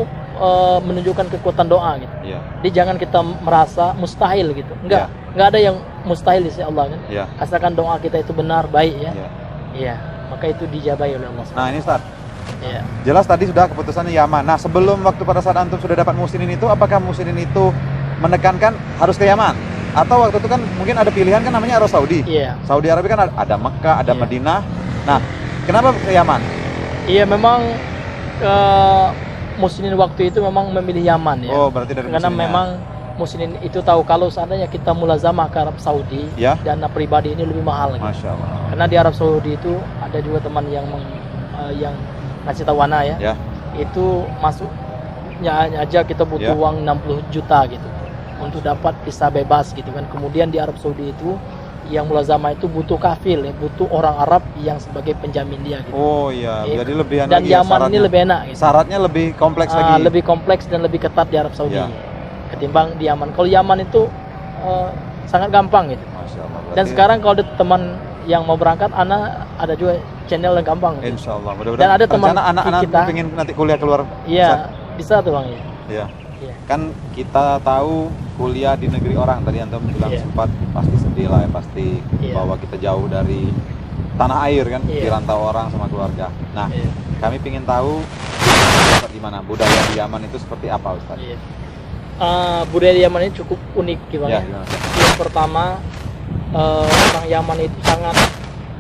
menunjukkan kekuatan doa gitu. Iya. Jadi jangan kita merasa mustahil gitu. Enggak, nggak ada yang mustahil di sisi Allah kan. Iya. Asalkan doa kita itu benar, baik ya. Iya. Iya, maka itu dijabahi oleh Allah. Nah, ini Ustaz, Iya. jelas tadi sudah keputusan Yaman. Nah, sebelum waktu pada saat antum sudah dapat Muhsinin itu, apakah Muhsinin itu menekankan harus ke Yaman? Atau waktu itu kan mungkin ada pilihan kan namanya Arab Saudi. Iya. Saudi Arabia kan ada Mekah, ada Iya. Madinah. Nah, kenapa ke Yaman? Iya, memang Muslimin waktu itu memang memilih Yaman ya. Oh, berarti dari Karena Musliminnya. memang Muslimin itu tahu kalau seandainya kita mulazamah ke Arab Saudi, Ya. dana pribadi ini lebih mahal gitu. Masya Allah. Karena di Arab Saudi itu ada juga teman yang yang ngasih tahu Ana ya. Ya. Itu masuknya aja kita butuh Ya. uang 60 juta gitu untuk dapat visa bebas gitu kan. Kemudian di Arab Saudi itu yang mulazamah itu butuh kafil ya, butuh orang Arab yang sebagai penjamin dia gitu. Oh iya, Iya. jadi lebih Dan Yaman ini lebih enak gitu. syaratnya lebih kompleks lagi. Lebih kompleks dan lebih ketat di Arab Saudi Ya. ketimbang di Yaman. Kalau Yaman itu sangat gampang gitu. Masya Allah. Dan Berarti sekarang kalau ada teman yang mau berangkat, Ana ada juga channel yang gampang. Gitu. Insya Allah. Mudah-mudahan Dan ada teman rencana anak-anak kita pengen nanti kuliah keluar. Iya, bisa tuh Bang ya. Iya. Iya. Kan kita tahu kuliah di negeri orang, tadi antum bilang Iya. sempat pasti sedih lah ya, pasti Iya. bahwa kita jauh dari tanah air kan, Iya. dirantau orang sama keluarga. Nah, Iya. kami ingin tahu gimana budaya di Yaman itu seperti apa Ustaz? Iya. Budaya di Yaman ini cukup unik gitu Bang. Ya, Ya. gimana? Yang pertama, orang Yaman itu sangat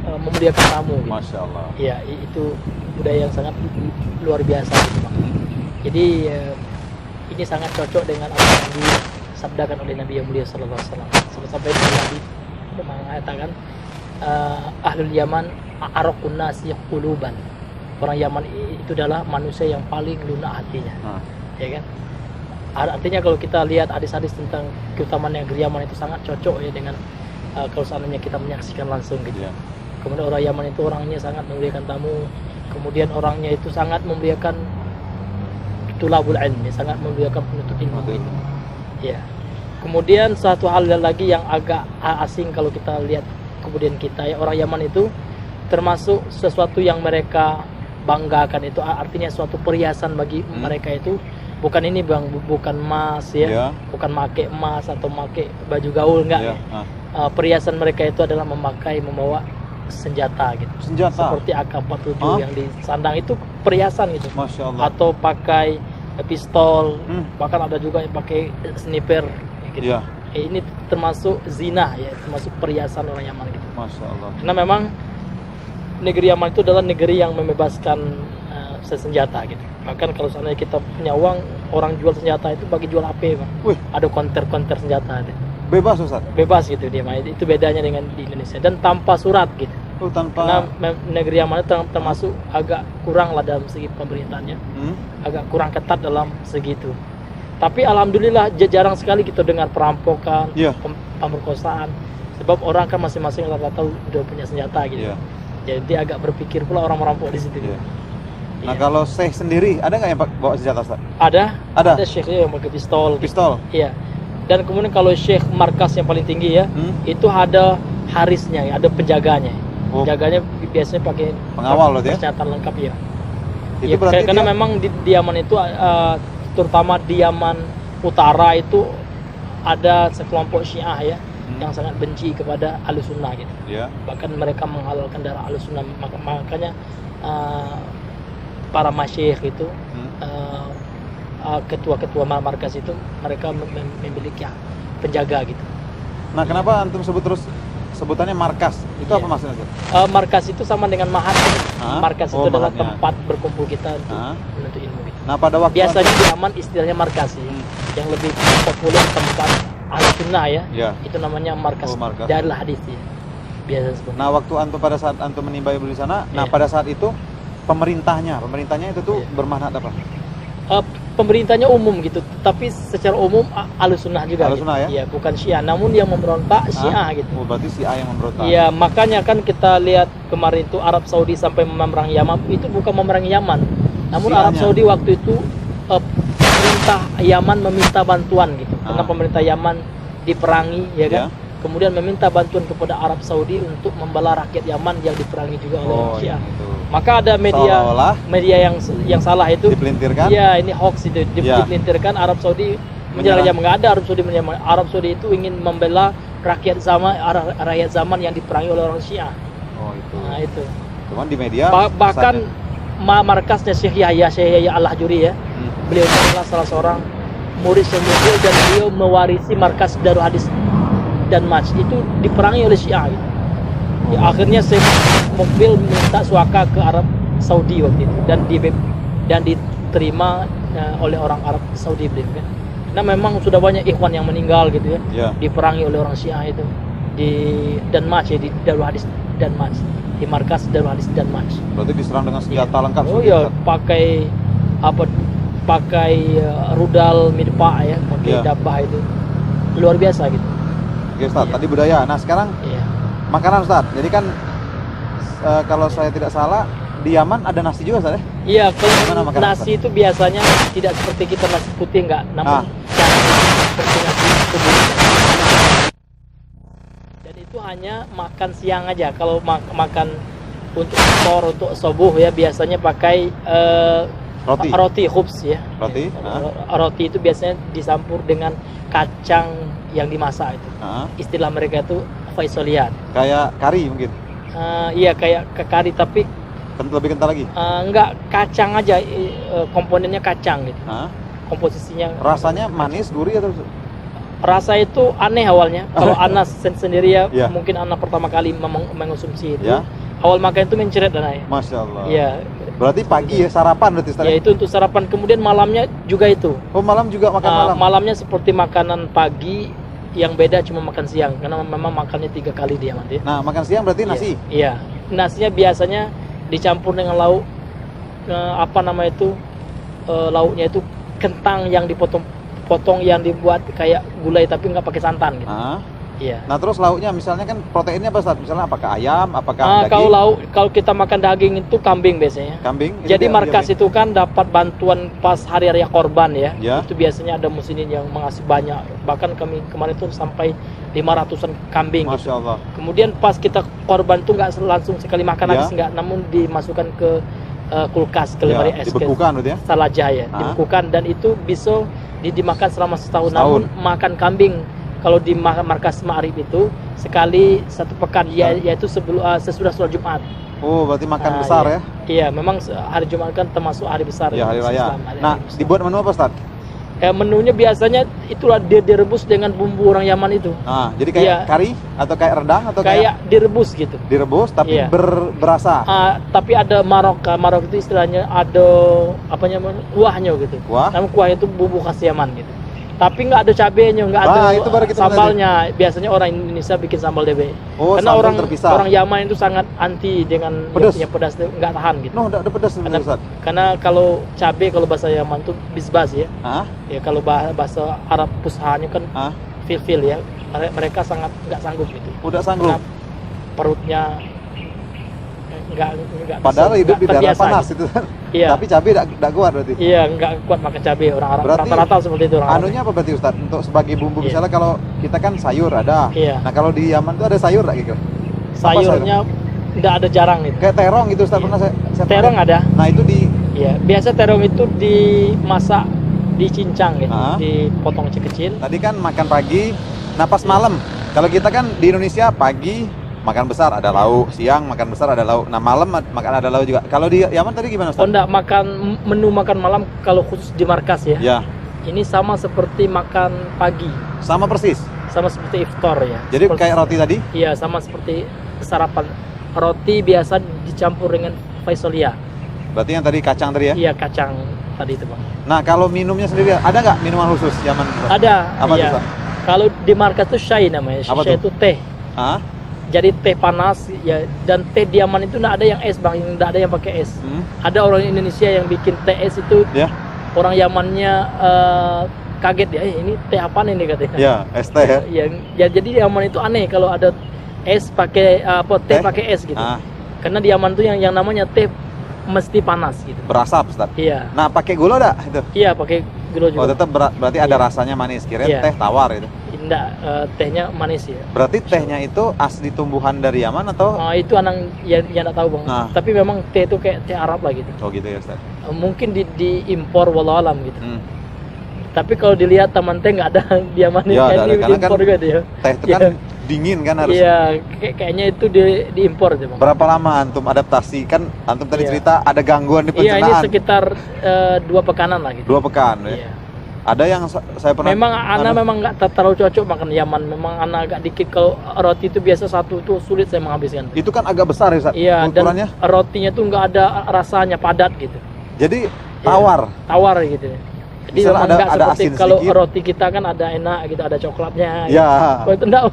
memuliakan tamu gitu. Masya Allah. Iya, itu budaya yang sangat luar biasa gitu Bang. Jadi ini sangat cocok dengan apa yang disabdakan oleh Nabi yang mulia sallallahu alaihi wasallam. Sampai Nabi mengatakan ahlul Yaman araqun nasi quluban. Orang Yaman itu adalah manusia yang paling lunak hatinya. Ya kan? Artinya kalau kita lihat hadis-hadis tentang keutamaan negeri Yaman itu sangat cocok ya dengan kalau seandainya kita menyaksikan langsung gitu. Iya. Kemudian orang Yaman itu orangnya sangat memuliakan tamu. Kemudian orangnya itu sangat memuliakan tulabul ilmi, sangat memuliakan penuntut ilmu itu. Ya. Kemudian satu hal lagi yang agak asing kalau kita lihat kemudian kita ya, orang Yaman itu termasuk sesuatu yang mereka banggakan, itu artinya suatu perhiasan bagi mereka itu bukan ini Bang, bukan emas ya, bukan make emas atau make baju gaul, enggak. Perhiasan mereka itu adalah membawa senjata gitu. Senjata seperti AK-47 yang disandang itu perhiasan gitu. Masya Allah. Atau pakai pistol, bahkan ada juga yang pakai sniper gitu. Iya. Ini termasuk zina ya, termasuk perhiasan orang Yaman gitu. Masya Allah. Karena memang negeri Yaman itu adalah negeri yang membebaskan senjata gitu. Bahkan kalau seandainya kita punya uang, orang jual senjata itu bagi jual HP Bang. Ada konter senjata ada. Bebas Ustaz? Bebas gitu dia, itu bedanya dengan di Indonesia, dan tanpa surat gitu. Tanpa. Karena negeri Yaman itu termasuk agak kurang lah dalam segi pemerintahannya, agak kurang ketat dalam segi itu. Tapi alhamdulillah jarang sekali kita dengar perampokan, pemerkosaan, sebab orang kan masing-masing rata-rata udah punya senjata gitu. Jadi agak berpikir pula orang merampok di situ. Nah kalau Syekh sendiri ada nggak yang bawa senjata Ustaz? Ada Syekhnya yang pakai pistol. Pistol? Iya. Dan kemudian kalau Syekh markas yang paling tinggi ya, itu ada harisnya, ada penjaganya. Penjaganya biasanya pakai pengawal loh ya? Persenjataan lengkap ya. Itu berarti karena memang di Yaman itu terutama di Yaman Utara itu ada sekelompok Syiah ya yang sangat benci kepada Ahlussunnah gitu. Bahkan mereka menghalalkan darah Ahlussunnah, makanya para masyayikh itu ketua-ketua markas itu mereka memiliki penjaga gitu. Nah, kenapa antum sebut terus sebutannya markas? Itu apa maksudnya? Markas itu sama dengan mahat. Markas itu adalah mahatnya. Tempat berkumpul kita untuk menuntut ilmu gitu. Nah, pada waktu biasanya di Yaman istilahnya markas ya. Yang lebih populer tempat Ahlussunnah ya. Itu namanya markas. Darul hadis ya. Biasa seperti. Nah, waktu antum pada saat antum menimba ilmu di sana, nah pada saat itu pemerintahnya itu tuh bermanfaat apa? Pemerintahnya umum gitu, tapi secara umum Ahlussunnah juga. Ahlussunnah gitu. Ya, bukan Syiah, namun yang memberontak Syiah gitu. Berarti Syiah yang memberontak. Iya, makanya kan kita lihat kemarin itu Arab Saudi sampai memerangi Yaman, itu bukan memerangi Yaman. Namun Syiahnya. Arab Saudi waktu itu pemerintah Yaman meminta bantuan gitu. Karena pemerintah Yaman diperangi ya kan. Kemudian meminta bantuan kepada Arab Saudi untuk membela rakyat Yaman yang diperangi juga oleh Syiah. Maka ada media yang salah itu dipelintirkan. Iya, ini hoax itu dipelintirkan Arab Saudi menyerang Yaman. Enggak ada Arab Saudi menyerang. Arab Saudi itu ingin membela rakyat zaman yang diperangi oleh orang Syiah. Itu. Nah, itu. Cuman di media bahkan markasnya Syekh Yahya Al-Hajuri ya. Beliau adalah salah seorang murid yang muncul dan beliau mewarisi markas Darul Hadis dan Maj itu diperangi oleh Syiah gitu. Akhirnya Syekh Mukbil minta suaka ke Arab Saudi waktu itu dan diterima oleh orang Arab Saudi kan. Nah memang sudah banyak ikhwan yang meninggal gitu ya. Diperangi oleh orang Syiah itu di Danmaj ya, di Darul Hadis Danmaj, di markas Darul Hadis Danmaj. Berarti diserang dengan senjata lengkap. Pakai rudal midpa ya, pakai dabah itu luar biasa gitu. Oke Ustaz, tadi budaya. Nah sekarang makanan Ustaz. Jadi kan kalau saya tidak salah di Yaman ada nasi juga Ustaz ya? Iya, kalau Ustaz? nasi itu biasanya tidak seperti kita nasi putih enggak, namun seperti nasi putih. Dan itu hanya makan siang aja. Kalau makan untuk sahur, untuk subuh ya biasanya pakai roti khubz ya. Roti itu biasanya dicampur dengan kacang yang dimasak itu. Istilah mereka itu faisoliyat. Kayak kari mungkin. Iya kayak kari tapi lebih kental lagi. Enggak, kacang aja, komponennya kacang gitu. Komposisinya. Rasanya manis, gurih atau? Rasa itu aneh awalnya. Kalau Anas sendiri ya, mungkin Anas pertama kali mengonsumsi itu. Awal makan itu mencret dan Masya Allah. Iya, Berarti pagi ya sarapan berarti Ustaz? Ya itu untuk sarapan, kemudian malamnya juga itu. Oh malam juga makan malam? Malamnya seperti makanan pagi, yang beda cuma makan siang, karena memang makannya 3 kali dia nanti. Nah makan siang berarti nasi? Iya, nasinya biasanya dicampur dengan lauk, apa nama itu, lauknya itu kentang yang dipotong-potong, yang dibuat kayak gulai tapi nggak pakai santan gitu. Iya. Nah terus lauknya misalnya kan proteinnya apa Ustaz? Misalnya apakah ayam, apakah daging? Kalau kita makan daging itu kambing biasanya. Kambing? Jadi markas itu kan dapat bantuan pas hari raya korban ya. Itu biasanya ada muslimin yang mengasih banyak. Bahkan kami kemarin tuh sampai 500-an kambing. Masya Allah. Kemudian pas kita korban tuh nggak langsung sekali makan habis, nggak, namun dimasukkan ke kulkas, ke lemari es. Dibekukan berarti ya? Salajah ya, dibekukan, dan itu bisa dimakan selama setahun. Namun makan kambing kalau di markas Ma'arif itu sekali 1 pekan, yaitu sesudah sholat Jumat. Oh berarti makan besar ya? Iya, memang hari Jumat kan termasuk hari besar ya, hari raya. Islam, dibuat menu apa Ustaz? Menunya biasanya itulah direbus dengan bumbu orang Yaman itu. Jadi kayak kari atau kayak rendang atau kayak direbus gitu. Direbus tapi berasa. Tapi ada marok itu istilahnya ada kuahnya gitu. Namun kuahnya itu bumbu khas Yaman gitu. Tapi nggak ada cabenya, nggak ada itu baru kita sambalnya. Biasanya orang Indonesia bikin sambal DB. Karena orang Yaman itu sangat anti dengan pedas. Pedas itu nggak tahan gitu. Nggak ada pedas sebenarnya. Karena kalau cabe, kalau bahasa Yaman itu bisbas ya. Ya kalau bahasa Arab Fushahnya kan fil ya. Mereka sangat nggak sanggup gitu. Udah sanggup. Karena perutnya nggak padahal bisa, hidup di daerah panas gitu. Itu. Iya. Tapi cabai tidak kuat berarti. Iya, nggak kuat makan cabai orang Arab. Rata-rata seperti itu orang Arab. Anunya apa berarti Ustaz? Untuk sebagai bumbu misalnya kalau kita kan sayur ada. Nah kalau di Yaman itu ada sayur nggak gitu? Sayurnya nggak ada, jarang itu. Kayak terong gitu Ustaz, pernah saya terong ada. Nah itu biasa terong itu dimasak, dicincang gitu, dipotong kecil-kecil. Tadi kan makan pagi, nah pas malam. Kalau kita kan di Indonesia pagi makan besar ada lauk, siang makan besar ada lauk. Nah malam makan ada lauk juga. Kalau di Yaman tadi gimana Ustaz? Enggak, menu makan malam kalau khusus di markas ya. Ini sama seperti makan pagi. Sama persis. Sama seperti iftar ya. Jadi kayak roti tadi? Iya, sama seperti sarapan. Roti biasa dicampur dengan faisolia. Berarti yang tadi kacang tadi ya? Iya, kacang tadi itu Bang. Nah kalau minumnya sendiri ada nggak minuman khusus Yaman? Ada. Apa itu Ustaz? Kalau di markas itu syai namanya. Syai itu teh. Jadi teh panas ya, dan teh di Yaman itu nggak ada yang es Bang, nggak ada yang pakai es. Ada orang Indonesia yang bikin teh es itu, orang Yamannya kaget ya, ini teh apaan ini katanya. Ya, es teh ya. Ya jadi di Yaman itu aneh kalau ada es pakai teh pakai es gitu. Karena di Yaman itu yang namanya teh mesti panas gitu. Berasap Ustaz. Iya. Nah pakai gula enggak itu? Iya pakai gula juga. Oh tetap berarti ada rasanya manis. Kirain teh tawar itu. Enggak, tehnya manis ya. Berarti tehnya itu asli tumbuhan dari Yaman atau? Itu anak yang enggak tahu Bang. Tapi memang teh itu kayak teh Arab lah gitu. Oh gitu ya Ustaz. Mungkin diimpor wallahu alam gitu. Tapi kalau dilihat taman teh nggak ada di Yaman ini diimpor juga dia. Teh itu kan dingin kan harus. Iya, kayaknya itu diimpor sih Bang. Berapa lama antum adaptasi? Kan antum tadi cerita ada gangguan di pencernaan. Iya, ini sekitar 2 pekanan lah gitu. 2 pekan ya. Iya. Ada yang saya pernah. Memang anak memang nggak terlalu cocok makan Yaman. Memang anak agak dikit. Kalau roti itu biasa satu tuh sulit saya menghabiskan. Itu kan agak besar ya Ustaz? Iya, dan rotinya tuh nggak ada rasanya, padat gitu. Jadi tawar. Tawar gitu. Jadi memang nggak seperti kalau sedikit. Roti kita kan ada enak gitu, ada coklatnya. Ya. Kalau itu enggak.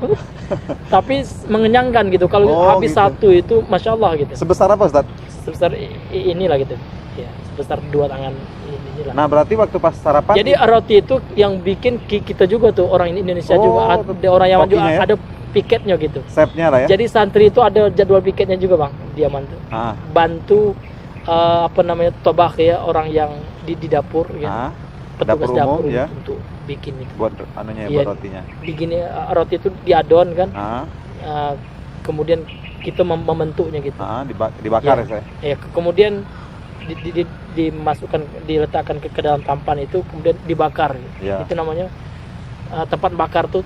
Tapi mengenyangkan gitu. Kalau habis satu itu, masya Allah gitu. Sebesar apa Ustaz? Sebesar inilah gitu. Ya, sebesar 2 tangan inilah. Nah berarti waktu pas sarapan. Jadi roti itu yang bikin kita juga tuh, orang Indonesia juga, ada orang Yaman juga ada piketnya gitu. Chefnya lah ya. Jadi santri itu ada jadwal piketnya juga Bang di Yaman tuh. Bantu tobak ya, orang yang di dapur ya. Petugas dapur ya. Untuk bikin itu. Buat anunya ya, buat rotinya. Bikin roti itu diadon kan. Kemudian kita membentuknya gitu. Dibakar ya saya. Ya, kemudian dimasukkan, diletakkan ke dalam tampan itu, kemudian dibakar. Itu namanya tempat bakar tuh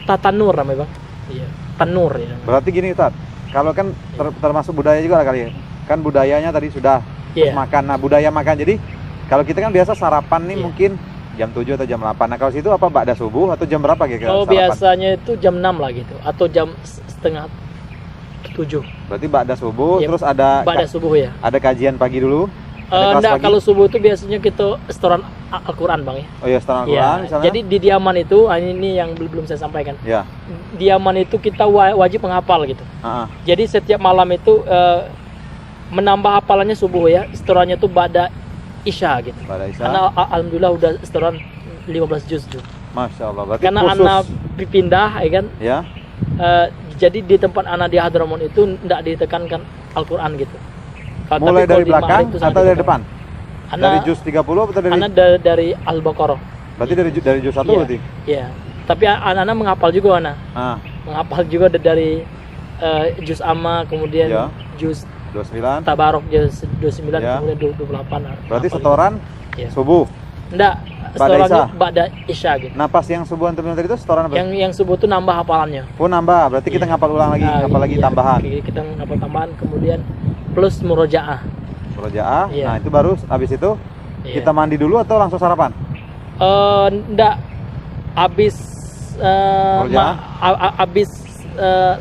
tatanur namanya Bang. Iya, tanur ya. Berarti gini Ustaz, kalau kan termasuk budaya juga lah kali ya. Kan budayanya tadi sudah makan. Nah, budaya makan. Jadi kalau kita kan biasa sarapan nih mungkin jam 7 atau jam 8. Nah, kalau situ apa ba'da subuh atau jam berapa kira-kira? Kalau biasanya itu jam 6 lah gitu, atau jam setengah 7. Berarti ba'da subuh, Iya, terus ada Ba'da subuh ya. ada kajian pagi dulu. Ada kelas Enggak, pagi? kalau subuh itu biasanya kita setoran Al-Quran bang ya. Oh iya, setelah Ya, Al-Quran misalnya. jadi di Diaman itu ini yang belum saya sampaikan. Ya. Diaman itu kita wajib menghafal gitu. Ah, ah. Jadi setiap malam itu menambah hafalannya subuh ya. Setorannya itu Ba'da Isya gitu. Pada Isya. Karena alhamdulillah udah setoran 15 juz tuh. Masya Allah. Berarti Karena khusus. anak pindah ya kan. Ya. Jadi di tempat anak di Hadramaut itu tidak ditekankan Al-Quran gitu. Mulai dari belakang atau dari depan? Anak, Dari juz 30 atau dari anak dari Al-Baqarah. berarti dari juz 1 Iya. berarti? Iya. Tapi anak-anak menghafal juga anak. Ah, Menghafal juga dari juz amma, kemudian Iya. juz 29. Tabarok juz 29, Iya. kemudian 28. Berarti hafal setoran juga. Iya. subuh. Enggak, Ba'da setorannya Isya. Ba'da Isya gitu. Nah, pas yang subuh antum bilang tadi itu setoran apa? Yang subuh itu nambah hafalannya. Oh, nambah. Berarti kita Iya. ngapal ulang lagi, Nah, ngapal lagi iya, tambahan. Kita ngapal tambahan, kemudian plus murojaah. Murojaah. Iya. Nah, itu baru habis itu Iya. kita mandi dulu atau langsung sarapan? Enggak, habis Murojaah? habis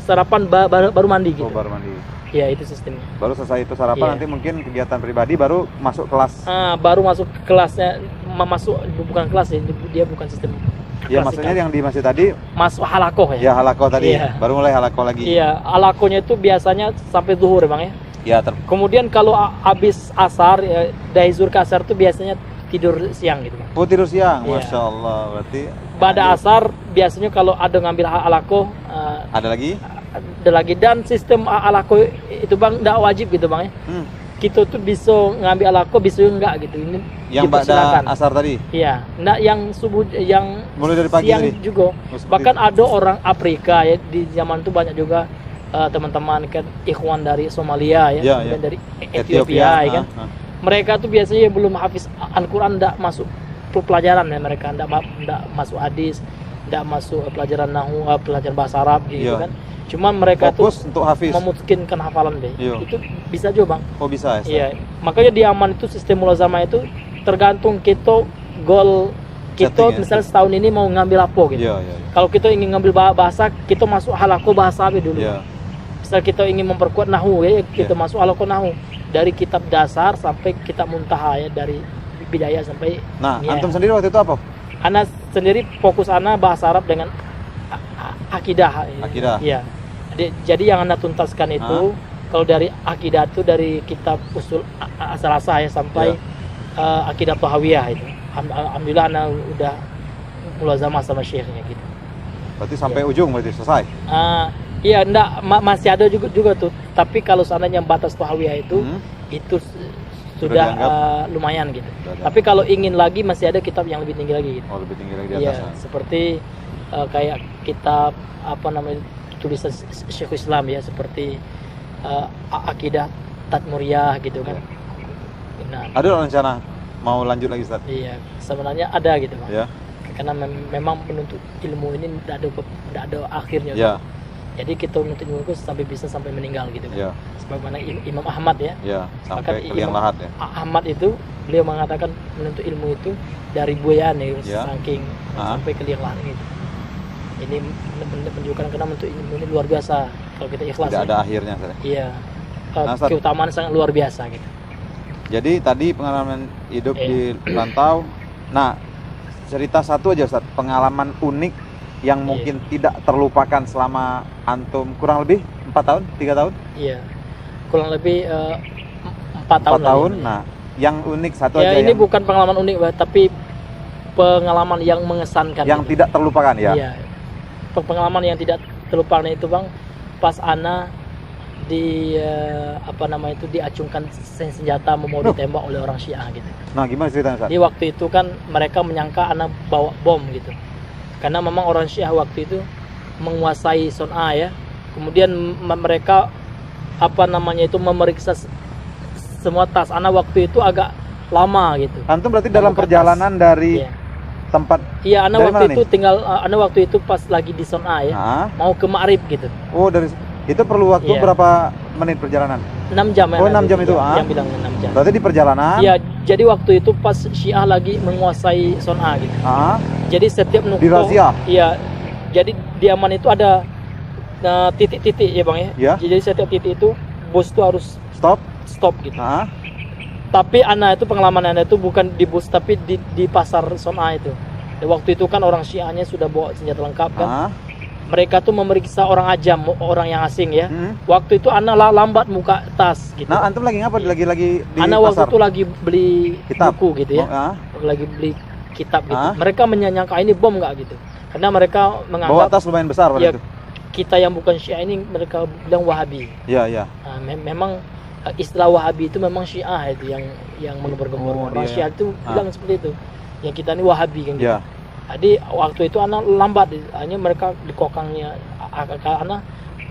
sarapan baru mandi gitu. Oh, baru mandi. Ya itu sistemnya. Baru selesai itu sarapan Iya. nanti mungkin kegiatan pribadi baru masuk kelas. Baru masuk ke kelasnya, masuk bukan kelas ya, dia bukan sistem. Ya, klasikal. maksudnya yang di masjid tadi Masuk halakoh ya. ya halakoh tadi. Iya. Baru mulai halakoh lagi. Iya, halakohnya itu biasanya sampai zuhur ya bang ya. Ya, Kemudian kalau habis asar, ya, dari zuhur ke asar itu biasanya tidur siang gitu bang. oh, tidur siang. Iya. Masya Allah. Berarti Pada asar biasanya kalau ada ngambil halakoh ada lagi? ada lagi, dan sistem alako itu bang tidak wajib gitu bang ya. Hmm. Kita tuh bisa ngambil alako, bisa enggak gitu. Ini Yang pada dipersilakan. asar tadi. Iya, nah yang subuh, yang Mulai dari pagi siang tadi? juga. Oh, seperti Bahkan itu. ada orang Afrika ya, di zaman itu banyak juga teman-teman kan ikhwan dari Somalia ya, Iya, kemudian iya. dari Ethiopia ya kan. Ah, ah. Mereka tuh biasanya belum hafiz Al-Quran, tidak masuk pelajaran ya, mereka tidak masuk hadis, tidak masuk pelajaran nahu, pelajaran bahasa Arab gitu Iya. kan. Cuman mereka Fokus tuh untuk hafiz. memungkinkan hafalan deh. Iya. Itu bisa juga bang. Oh, bisa ya? Ustaz? Iya, makanya di aman itu sistem mulazamah itu tergantung kita goal kita Setting ya? misalnya setahun ini mau ngambil apa gitu. Iya, iya, iya. Kalau kita ingin ngambil bahasa, kita masuk halako bahasa Arab dulu. Iya. Misal kita ingin memperkuat nahu ya, kita Iya. masuk halako nahu dari kitab dasar sampai kitab muntaha ya, dari bidayah sampai Nah, ya. antum sendiri waktu itu apa? Ana sendiri fokus ana bahasa Arab dengan akidah. Akidah. Iya. Jadi yang anda tuntaskan itu kalau dari akidah itu dari kitab usul asal-asal ya sampai akidah Tahawiyah itu. Alhamdulillah ana udah mulazamah sama syekhnya gitu. Berarti sampai ujung berarti selesai. Iya, enggak, masih ada juga tuh. Tapi kalau seandainya batas Tahawiyah itu itu sudah dianggap lumayan gitu. Sudah Tapi kalau ingin lagi masih ada kitab yang lebih tinggi lagi gitu. Oh, lebih tinggi lagi di Iya, atasnya. seperti kayak kitab apa namanya, tulisan Syekhul Islam ya, seperti akidah Tadmuriyah gitu kan. Nah, Ada rencana mau lanjut lagi, Ustaz? iya, sebenarnya ada gitu Bang. Ya. Karena memang penuntut ilmu ini tidak ada akhirnya. Ya. Jadi kita menuntut ilmu itu sampai meninggal gitu kan. Ya. Sebagaimana Imam Ahmad ya. Ya, sampai Bahkan ke liang Imam lahat ya. Ahmad itu beliau mengatakan menuntut ilmu itu dari buayan ya, saking sampai ke liang lahat gitu. Ini menunjukkan karena menuntut ilmu ini luar biasa kalau kita ikhlas. Tidak ya. ada akhirnya, Ustaz. Iya. Nah, Ustaz, Keutamaan sangat luar biasa gitu. jadi tadi pengalaman hidup di rantau. Nah, cerita satu aja, Ustaz, pengalaman unik yang mungkin tidak terlupakan selama antum kurang lebih 4 tahun, 3 tahun? Iya. Kurang lebih 4 tahun. 4 tahun. lagi. Nah, yang unik satu Ya aja ini yang, bukan pengalaman unik, Pak, tapi pengalaman yang mengesankan. yang gitu. tidak terlupakan ya. Iya. Pengalaman yang tidak terlupakan itu Bang, pas ana di apa namanya itu diacungkan senjata mau ditembak oleh orang Syiah gitu. Nah, gimana ceritanya, Ustaz? Di waktu itu kan mereka menyangka ana bawa bom gitu. Karena memang orang Syiah waktu itu menguasai Son'a ya. Kemudian mereka apa namanya itu memeriksa semua tas. Ana waktu itu agak lama gitu. Antum berarti dalam Membuka perjalanan dari Iya. tempat. Iya, ana Dari waktu mana itu nih? tinggal ana waktu itu pas lagi di Son'a ya. Nah, Mau ke Ma'rib gitu. oh, dari itu perlu waktu Iya. berapa menit perjalanan? 6 jam ya. Oh, 6 jam itu, Yang bilang 6 jam. Berarti di perjalanan. Iya, jadi waktu itu pas Syiah lagi menguasai Son'a gitu. Ah, Jadi setiap Dirazia? Iya. Jadi di Yaman itu ada titik-titik ya bang ya. Ya. Jadi setiap titik itu bus itu harus Stop. stop gitu. Ah, Tapi anak itu pengalaman anak itu bukan di bus tapi di pasar zona itu. Dan waktu itu kan orang Syiahnya sudah bawa senjata lengkap kan. ah, Mereka tuh memeriksa orang ajam, orang yang asing ya. hmm. Waktu itu anak lambat muka tas gitu. Nah, antum lagi ngapa? Lagi di Anak waktu pasar? itu lagi beli Kitab. buku gitu ya. Ah, Lagi beli kitab gitu. Ah. Mereka menyangka ini bom nggak gitu. Karena mereka bawa menganggap tas lumayan besar pada ya, itu. kita yang bukan Syiah ini mereka bilang Wahabi. Iya, iya. Nah, memang istilah Wahabi itu memang Syiah itu yang menggembor-gembor. Oh, Orang dia. Syiah itu bilang seperti itu. Yang kita ini Wahabi kan gitu. Iya. Jadi waktu itu anak lambat, hanya mereka di kokangnya anak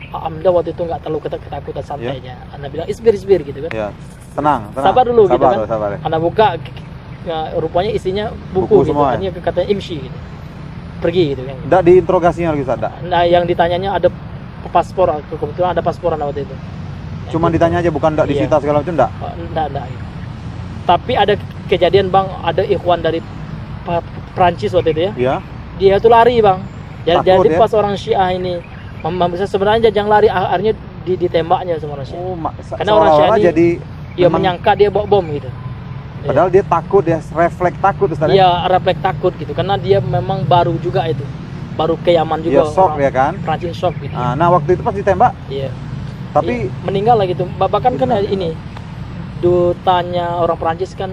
alhamdulillah waktu itu nggak terlalu ketakutan santainya. Anak bilang isbir gitu kan. Iya. Tenang, tenang. Sabar dulu gitu Sabar, kan. sabar. Anak buka rupanya isinya buku Buku gitu. semua, Katanya katanya imshi gitu. Pergi gitu kan. Enggak diinterogasinya lagi, Ustaz. Nggak? Nah, yang ditanyanya ada paspor, kebetulan ada paspor anak waktu itu. Cuma ditanya aja, bukan enggak Iya. disita segala macam enggak? Enggak gitu. Tapi ada kejadian bang, ada ikhwan dari Prancis waktu itu ya. Iya. Dia tuh lari bang. Takut, Jadi ya? pas orang Syiah ini sebenarnya jangan lari, akhirnya ditembaknya sama orang Syiah. Oh, Karena orang Syiah seolah-olah ini- jadi Dia memang- menyangka dia bawa bom gitu. padahal dia takut, dia refleks takut, Ustaz. Ya? Iya, refleks takut gitu. Karena dia memang baru juga itu. Baru ke Yaman juga. Dia shock orang ya kan? Prancis shock gitu. Nah, waktu itu pas ditembak, Iya. tapi Iya, meninggal lah gitu. Bahkan kan ini dutanya orang Prancis kan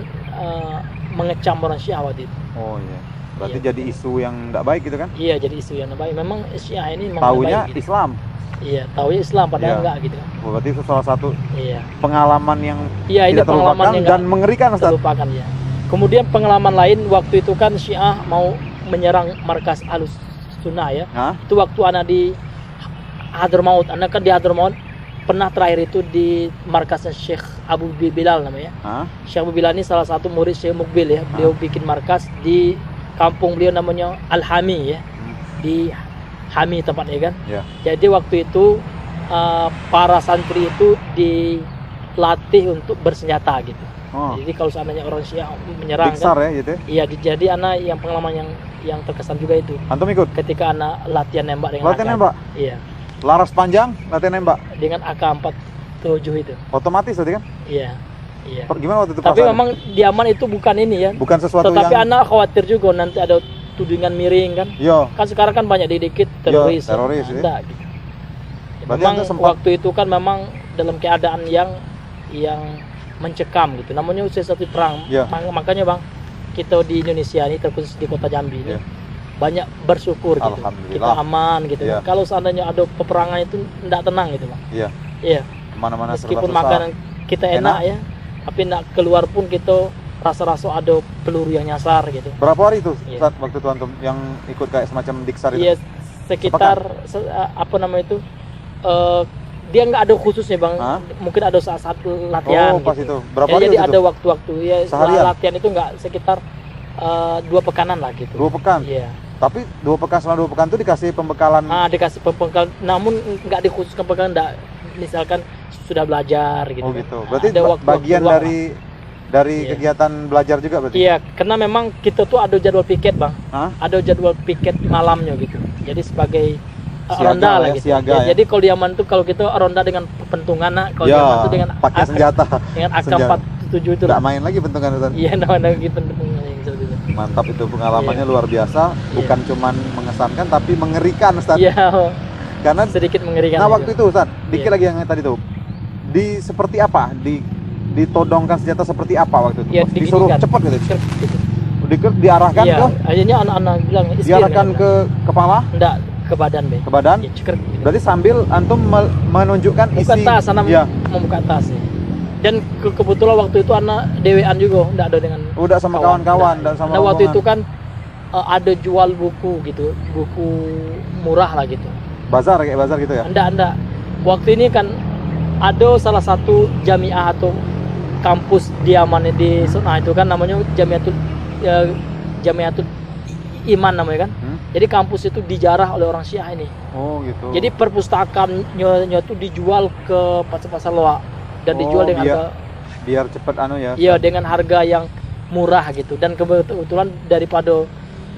mengecam orang Syiah waktu itu. oh iya. Berarti Iya. jadi isu yang enggak baik gitu kan? Iya, jadi isu yang baik. Memang Syiah ini memang Taunya baik gitu. Islam. Iya, taunya Islam padahal Iya. enggak gitu. Berarti itu salah satu Iya. pengalaman yang Iya, ini tidak pengalaman terlupakan yang dan nggak mengerikan, Ustaz. terlupakan ya. Kemudian pengalaman lain waktu itu kan Syiah mau menyerang markas Ahlus Sunnah ya. Hah? Itu waktu anak di Hadramaut. Anak kan di Hadramaut pernah terakhir itu di markasnya Syekh Abu Bilal namanya. Hah? Syekh Abu Bilal ini salah satu murid Syekh Mukbil ya. Beliau bikin markas di kampung beliau namanya Al-Hami ya. Di Hami tempatnya kan. Ya. Jadi waktu itu para santri itu dilatih untuk bersenjata gitu. Oh, Jadi kalau seandainya orang Syiah menyerang diksar kan, ya gitu ya. iya jadi anak yang pengalaman yang terkesan juga itu Antum ikut? ketika anak latihan nembak dengan Latihan AK. nembak? Iya, Laras panjang, latihan nembak. dengan AK-47 itu. Otomatis tadi kan? Iya. Iya. Gimana waktu itu Tapi perasaannya? memang di Yaman itu bukan ini ya. Bukan sesuatu Tetapi yang anak khawatir juga nanti ada tudingan miring kan. Yo, Kan sekarang kan banyak dikit teroris. Iya, teroris, ya. Ada gitu. Berarti Memang Anda sempat- waktu itu kan memang dalam keadaan yang mencekam gitu. Namanya usia satu perang. Iya. Makanya Bang, kita di Indonesia ini terkhusus di kota Jambi ini Iya. banyak bersyukur gitu. Alhamdulillah. Kita aman gitu. Iya. Kalau seandainya ada peperangan itu tidak tenang gitu Bang. iya, Iya. mana-mana serba Meskipun susah. makanan kita enak ya, tapi nak keluar pun kita rasa-rasa ada peluru yang nyasar gitu. Berapa hari itu Iya. saat waktu itu antum yang ikut kayak semacam diksar itu? Iya, sekitar apa namanya itu? Dia nggak ada khususnya Bang. Hah? Mungkin ada saat latihan. Oh, pas gitu. itu. Berapa Ya, hari jadi waktu ada itu? waktu-waktu ya Seharian? latihan itu nggak sekitar 2 pekanan lah gitu. 2 pekan. Iya. Tapi 2 pekan, selama 2 pekan itu dikasih pembekalan. Dikasih pembekal, namun nggak dikhususkan pembekalan, nggak, misalkan sudah belajar gitu. Oh kan. gitu. Berarti Ada waktu-waktu bagian luang dari Iya. kegiatan belajar juga lah. berarti. Iya, karena memang kita tuh ada jadwal piket Bang. Hah? Ada jadwal piket malamnya gitu. Jadi sebagai Siaga ronda lah lah ya, gitu. siaga ya. Jadi kalau di Yaman tuh kalau kita ronda dengan pentungan, kalau di Ya, Yaman tuh dengan pakai senjata. dengan Senjata. AK-47 itu. Tidak main lagi bentukan Ustaz. Iya, namanya gitu pentungan yang seperti itu. Mantap itu pengalamannya Iya. luar biasa, bukan cuman mengesankan tapi mengerikan Ustaz. Iya, Karena sedikit mengerikan. nah gitu. waktu itu Ustaz, dikit Iya. lagi yang tadi tuh. Seperti apa? Ditodongkan senjata seperti apa waktu itu? Iya, Disuruh diginikan. cepat gitu. Cekrek gitu. Diarahkan Iya, ke akhirnya anak-anak bilang iskir, diarahkan kan, ke kepala, enggak ke badan be. ke badan. Ya, cekrek gitu. Berarti sambil antum menunjukkan Buka isi tas, anak ya, membuka tas ya. Dan kebetulan waktu itu anak dewean juga, enggak ada dengan udah sama kawan-kawan enggak. dan sama Nah, waktu rombongan. itu kan ada jual buku gitu, buku murah lah gitu. bazar kayak bazar gitu ya. Enggak. Waktu ini kan ada salah satu jamiah atau kampus di Yaman di Sunnah itu kan namanya Jamiatul Iman namanya kan. Jadi kampus itu dijarah oleh orang Syiah ini. Oh gitu. Jadi perpustakaannya itu dijual ke pasar-pasar loak dan dijual dengan harga biar cepet ya. iya dengan harga yang murah gitu. Dan kebetulan daripada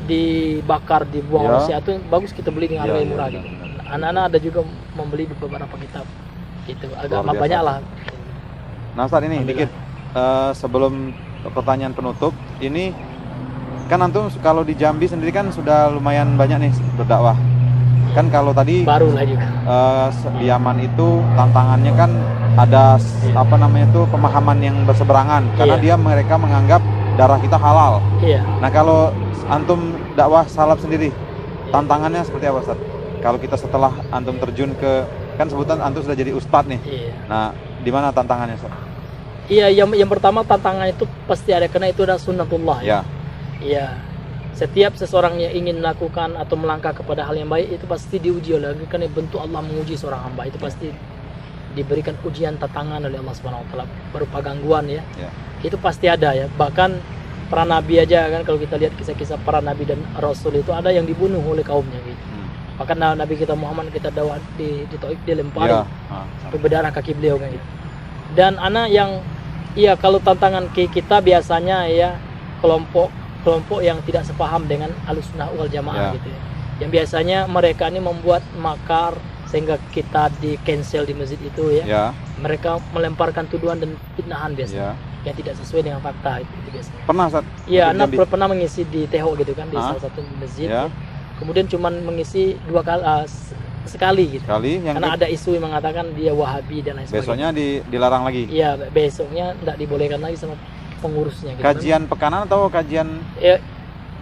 dibakar dibuang Ya. orang Syiah itu bagus kita beli dengan harga Iya, yang murah iya, gitu. Anak-anak ada juga membeli beberapa kitab. Itu agak Luar biasa. banyak lah. Nah Ustaz, ini Alhamdulillah. dikit sebelum pertanyaan penutup, ini kan antum kalau di Jambi sendiri kan sudah lumayan banyak nih berdakwah. Kan kalau tadi Baru lah juga. di Yaman itu tantangannya kan ada apa namanya itu pemahaman yang berseberangan karena Iya. mereka menganggap darah kita halal. Iya. Nah kalau antum dakwah salaf sendiri, tantangannya seperti apa Ustaz? Kalau kita setelah antum terjun ke, kan sebutan antum sudah jadi ustadz nih. Iya. Nah, di mana tantangannya Ustaz? Iya, yang pertama tantangan itu pasti ada karena itu adalah sunnatullah ya. Ya, Iya. Setiap seseorang yang ingin melakukan atau melangkah kepada hal yang baik itu pasti diuji oleh Allah, karena bentuk Allah menguji seorang hamba itu pasti diberikan ujian tantangan oleh Allah Subhanahu wa taala berupa gangguan ya. ya, Itu pasti ada ya. Bahkan para nabi aja kan, kalau kita lihat kisah-kisah para nabi dan rasul itu ada yang dibunuh oleh kaumnya gitu. Bahkan Nabi kita Muhammad kita dakwah di Taif dilempari ya. sampai berdarah kaki beliau kan gitu. Dan anak yang iya, kalau tantangan kita biasanya ya kelompok yang tidak sepaham dengan Ahlussunnah wal Jamaah Ya. gitu ya. Yang biasanya mereka ini membuat makar sehingga kita di cancel di masjid itu ya. Ya, Mereka melemparkan tuduhan dan fitnahan biasanya ya. yang tidak sesuai dengan fakta itu biasanya. Pernah Ustaz? Iya, Di anak Jambi? pernah mengisi di THO gitu kan di Ah. salah satu masjid. Ya. Ya. Kemudian cuman mengisi 2 kali sekali gitu. Kali yang Karena ada isu yang mengatakan dia Wahabi dan lain sebagainya. besoknya dilarang lagi. Iya, besoknya tidak dibolehkan lagi sama pengurusnya gitu. Kajian pekanan atau kajian Ya,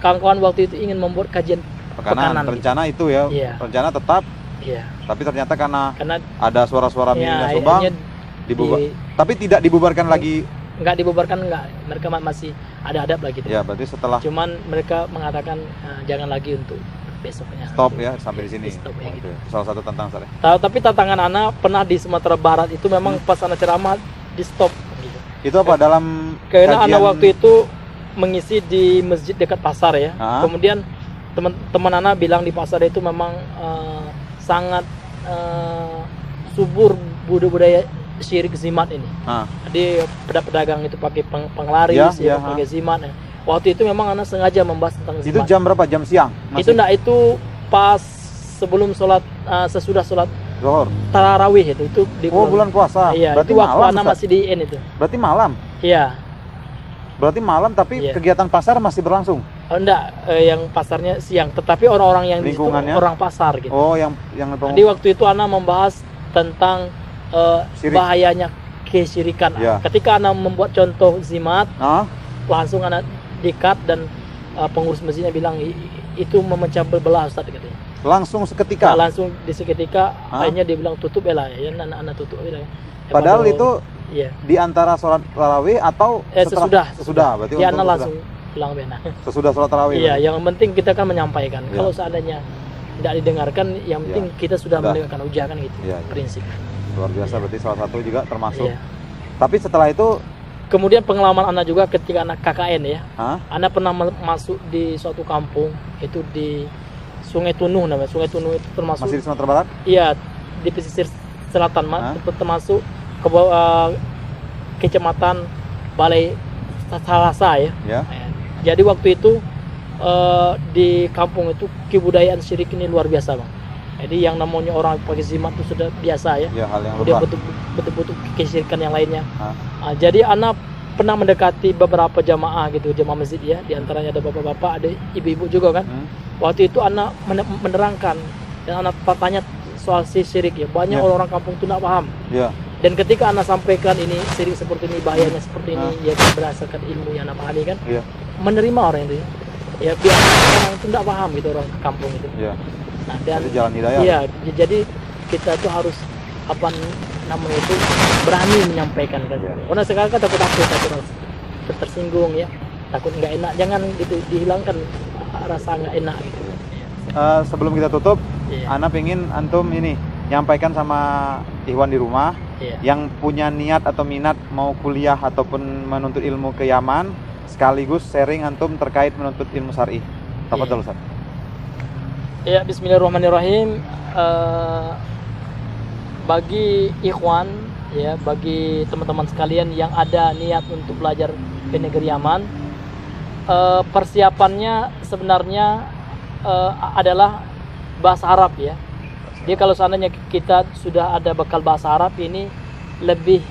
kawan-kawan waktu itu ingin membuat kajian pekanan? gitu. Rencana itu ya, Iya. rencana tetap, Iya. tapi ternyata karena Karena ada suara-suara ya, minta sumbang, akhirnya tapi tidak dibubarkan lagi. nggak dibubarkan, nggak. Mereka masih ada adab lagi gitu. Ya, berarti setelah Cuman mereka mengatakan jangan lagi untuk besoknya. stop ya sampai di sini. Stop ya, gitu. Oke. Salah satu tantangan Ustaz. Tapi tantangan anak pernah di Sumatera Barat itu memang pas anak ceramah di stop gitu. Itu apa dalam Karena kajian? anak waktu itu mengisi di masjid dekat pasar ya. Ah. Kemudian teman-teman anak bilang di pasar itu memang sangat subur budaya syirik zimat ini. Ah. Jadi pedagang itu pakai penglaris, Ya, pakai zimat. Waktu itu memang anak sengaja membahas tentang Itu zimat. jam berapa? Jam siang? Itu pas sebelum sholat, sesudah sholat Zuhur. tarawih itu di Oh, bulan puasa. Iya, Berarti itu waktu malam, anak Ustaz. masih di IN itu. Berarti malam. Iya. Berarti malam tapi Iya. kegiatan pasar masih berlangsung. Oh, enggak, yang pasarnya siang, tetapi orang-orang yang di situ Lingkungannya? orang pasar gitu. Oh, yang Jadi waktu itu anak membahas tentang Syirik. bahayanya kesyirikan. Ya. Ketika anak membuat contoh zimat, Ah, langsung anak dikat dan pengurus masjidnya bilang itu memecah belah Ustaz katanya. langsung seketika. Langsung di seketika Hah? akhirnya dia bilang tutup ya lah ya, anak tutup ya. Padahal itu iya. di antara sholat tarawih atau sesudah. Berarti dia untuk anak langsung pulang benar. sesudah sholat tarawih. Iya, berarti. yang penting kita kan menyampaikan. Iya. Kalau seandainya tidak didengarkan, yang penting kita sudah Sudah. mendengarkan hujah kan gitu. Iya, iya. Prinsip. Luar biasa, berarti salah satu juga termasuk. Iya. Tapi setelah itu, Kemudian pengalaman anak juga ketika anak KKN ya. hah? Anak pernah masuk di suatu kampung itu di Sungai Tunuh namanya. Sungai Tunuh itu termasuk Masih di Sumatera Barat? iya di pesisir selatan Hah? termasuk ke kecamatan Balai Salasa ya. Ya. Jadi waktu itu di kampung itu kebudayaan syirik ini luar biasa bang. Jadi yang namanya orang pakai zimat itu sudah biasa ya. Ya, hal yang Kemudian lumrah. betul-betul kesyirikan yang lainnya. Hah? Jadi anak pernah mendekati beberapa jamaah gitu, jamaah masjid ya. Di antaranya ada bapak-bapak, ada ibu-ibu juga kan. Waktu itu anak menerangkan dan anak tanya soal syirik ya. Banyak Ya. orang-orang kampung itu tidak paham. Ya. Dan ketika anak sampaikan ini syirik seperti ini, bahayanya seperti ini, ya berdasarkan ilmu yang anak pahami kan, Iya. menerima orang itu. Ya biar orang itu tidak paham gitu orang kampung itu. Iya. Nah, dan Jadi jalan hidayah. iya, jadi kita tuh harus apa namanya itu berani menyampaikan kan. Iya. Karena sekarang kan takut tersinggung ya, takut nggak enak, jangan itu dihilangkan rasa nggak enak gitu. Sebelum kita tutup, Iya. Ana pengen antum ini nyampaikan sama Ikhwan di rumah Iya. yang punya niat atau minat mau kuliah ataupun menuntut ilmu ke Yaman, sekaligus sharing antum terkait menuntut ilmu syar'i. Tafadhol Ustaz. Ya, bismillahirrahmanirrahim. Bagi ikhwan ya, bagi teman-teman sekalian yang ada niat untuk belajar ke negeri Yaman, persiapannya sebenarnya adalah bahasa Arab ya. Jadi kalau seandainya kita sudah ada bekal bahasa Arab ini lebih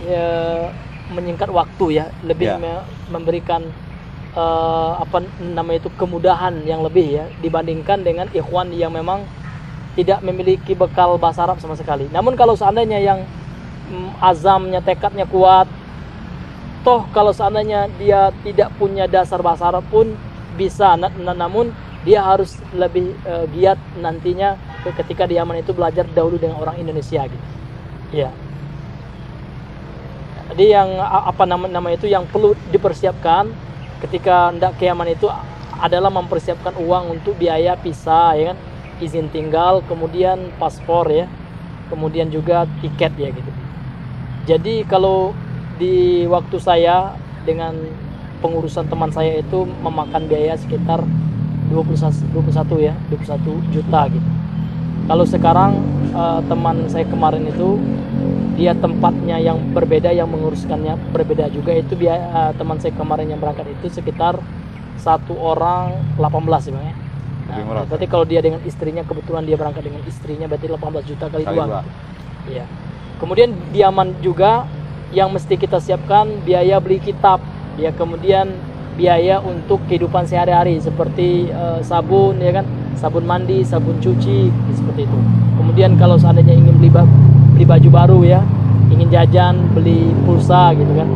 menyingkat waktu ya, lebih memberikan apa namanya itu kemudahan yang lebih ya dibandingkan dengan ikhwan yang memang tidak memiliki bekal bahasa Arab sama sekali. Namun kalau seandainya yang azamnya, tekadnya kuat, toh kalau seandainya dia tidak punya dasar bahasa Arab pun bisa, namun dia harus lebih giat nantinya ketika di Yaman itu belajar dahulu dengan orang Indonesia gitu. Ya. Jadi yang apa nama itu yang perlu dipersiapkan ketika hendak ke Yaman itu adalah mempersiapkan uang untuk biaya visa ya kan, izin tinggal, kemudian paspor ya, kemudian juga tiket ya gitu. Jadi kalau di waktu saya dengan pengurusan teman saya itu memakan biaya sekitar 21 juta gitu. Kalau sekarang teman saya kemarin itu dia tempatnya yang berbeda, yang menguruskannya berbeda juga, itu biaya teman saya kemarin yang berangkat itu sekitar satu orang 18 ya Bang ya. Nah, berarti kalau dia dengan istrinya, kebetulan dia berangkat dengan istrinya, berarti 18 juta kali 2 gitu. Iya. Kemudian di Yaman juga yang mesti kita siapkan biaya beli kitab ya, kemudian biaya untuk kehidupan sehari-hari seperti sabun ya kan, sabun mandi, sabun cuci seperti itu. Kemudian kalau seandainya ingin beli baju baru ya, ingin jajan, beli pulsa gitu kan.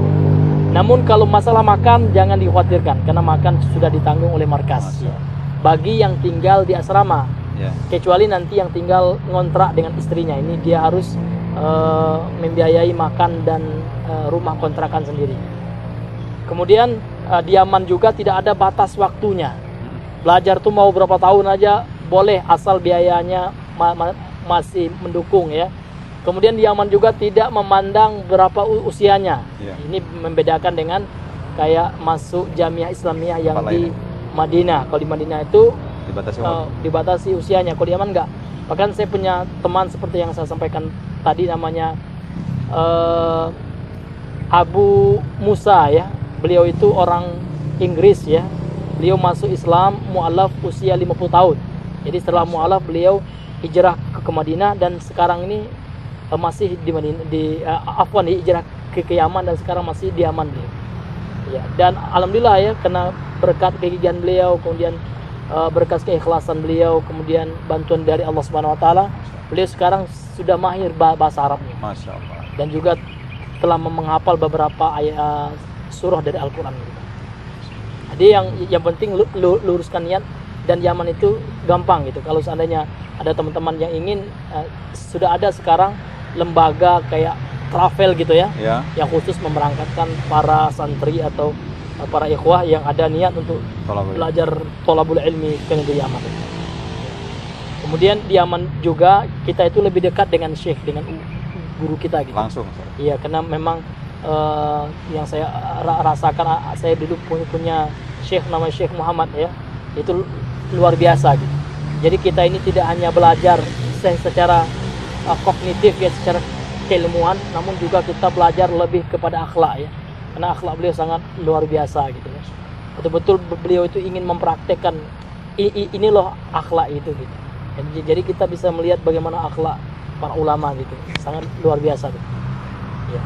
Namun kalau masalah makan jangan dikhawatirkan karena makan sudah ditanggung oleh markas ya. Bagi yang tinggal di asrama kecuali nanti yang tinggal ngontrak dengan istrinya, ini dia harus membiayai makan dan rumah kontrakan sendiri. Kemudian di Yaman juga tidak ada batas waktunya. Belajar tuh mau berapa tahun aja boleh asal biayanya masih mendukung ya. Kemudian di Yaman juga tidak memandang berapa usianya. Ini membedakan dengan kayak masuk Jamiah Islamiyah yang di Madinah. Kalau di Madinah itu dibatasi usianya. Kalau di Yaman enggak. Bahkan saya punya teman seperti yang saya sampaikan tadi namanya Abu Musa ya. Beliau itu orang Inggris ya. Beliau masuk Islam mu'alaf usia 50 tahun. Jadi setelah mu'alaf beliau hijrah ke Madinah dan sekarang ini masih di Madinah, hijrah ke Yaman dan sekarang masih di Yaman beliau. Ya, dan alhamdulillah ya, karena berkat kegigihan beliau, kemudian berkat keikhlasan beliau, kemudian bantuan dari Allah Subhanahu wa taala, beliau sekarang sudah mahir bahasa Arabnya. Masya Allah. Dan juga telah menghafal beberapa ayat surah dari Al-Qur'an. Jadi yang penting luruskan niat, dan Yaman itu gampang gitu. Kalau seandainya ada teman-teman yang ingin, sudah ada sekarang lembaga kayak travel gitu ya, yang khusus memberangkatkan para santri atau para ikhwah yang ada niat untuk belajar thalabul ilmi ke negeri Yaman. Kemudian di Yaman juga kita itu lebih dekat dengan syekh, dengan guru kita gitu. Langsung. Iya, karena memang yang saya rasakan, saya dulu punya syekh namanya Syekh Muhammad ya, itu luar biasa gitu. Jadi kita ini tidak hanya belajar secara kognitif ya, secara keilmuan, namun juga kita belajar lebih kepada akhlak ya, karena akhlak beliau sangat luar biasa gitu ya. Betul-betul beliau itu ingin mempraktekkan ini loh akhlak itu gitu. Jadi kita bisa melihat bagaimana akhlak para ulama gitu, sangat luar biasa gitu. Ya.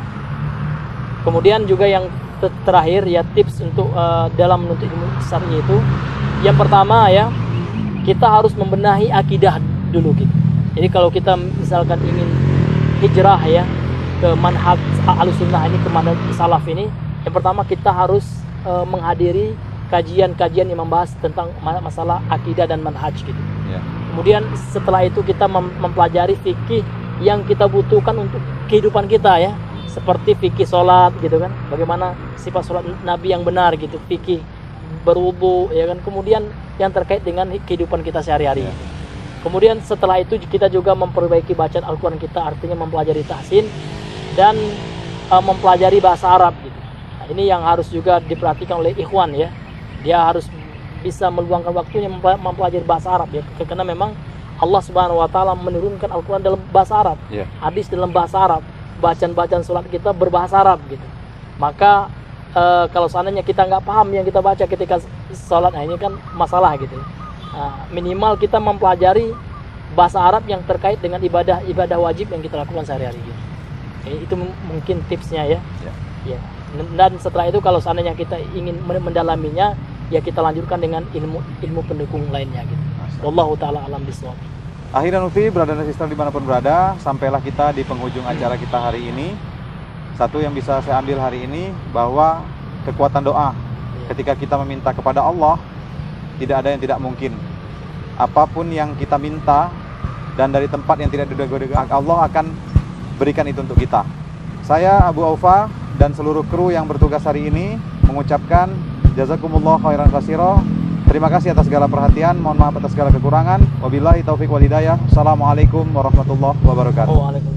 Kemudian juga yang terakhir ya, tips untuk dalam menuntut ilmu syar'i itu, yang pertama ya, kita harus membenahi akidah dulu gitu. Jadi kalau kita misalkan ingin hijrah ya ke manhaj Ahlussunnah ini, ke manhaj salaf ini, yang pertama kita harus menghadiri kajian-kajian yang membahas tentang masalah akidah dan manhaj gitu. Kemudian setelah itu kita mempelajari fikih yang kita butuhkan untuk kehidupan kita ya, seperti fikih sholat gitu kan, bagaimana sifat sholat Nabi yang benar gitu, fikih berwudu ya kan, kemudian yang terkait dengan kehidupan kita sehari-hari. Kemudian setelah itu kita juga memperbaiki bacaan Al-Quran kita, artinya mempelajari tahsin dan mempelajari bahasa Arab gitu. Nah, ini yang harus juga diperhatikan oleh ikhwan ya, dia harus bisa meluangkan waktunya mempelajari bahasa Arab ya, karena memang Allah Subhanahu wa taala menurunkan Al-Quran dalam bahasa Arab, hadis dalam bahasa Arab, bacaan-bacaan sholat kita berbahasa Arab gitu. Maka kalau seandainya kita nggak paham yang kita baca ketika sholat, nah ini kan masalah gitu. Nah, minimal kita mempelajari bahasa Arab yang terkait dengan ibadah wajib yang kita lakukan sehari-hari gitu. Itu mungkin tipsnya ya. Ya. Dan setelah itu kalau seandainya kita ingin mendalaminya, ya kita lanjutkan dengan ilmu pendukung lainnya gitu. Wallahu taala alam bisawab. Akhirnya Nufi, brother dan sister dimanapun berada, sampailah kita di penghujung acara kita hari ini. Satu yang bisa saya ambil hari ini, bahwa kekuatan doa ketika kita meminta kepada Allah, tidak ada yang tidak mungkin. Apapun yang kita minta dan dari tempat yang tidak diduga-duga, Allah akan berikan itu untuk kita. Saya Abu Aufa dan seluruh kru yang bertugas hari ini mengucapkan jazakumullah khairan katsira. Terima kasih atas segala perhatian, mohon maaf atas segala kekurangan. Wabillahi taufik wal hidayah. Assalamualaikum warahmatullahi wabarakatuh. Waalaikumsalam.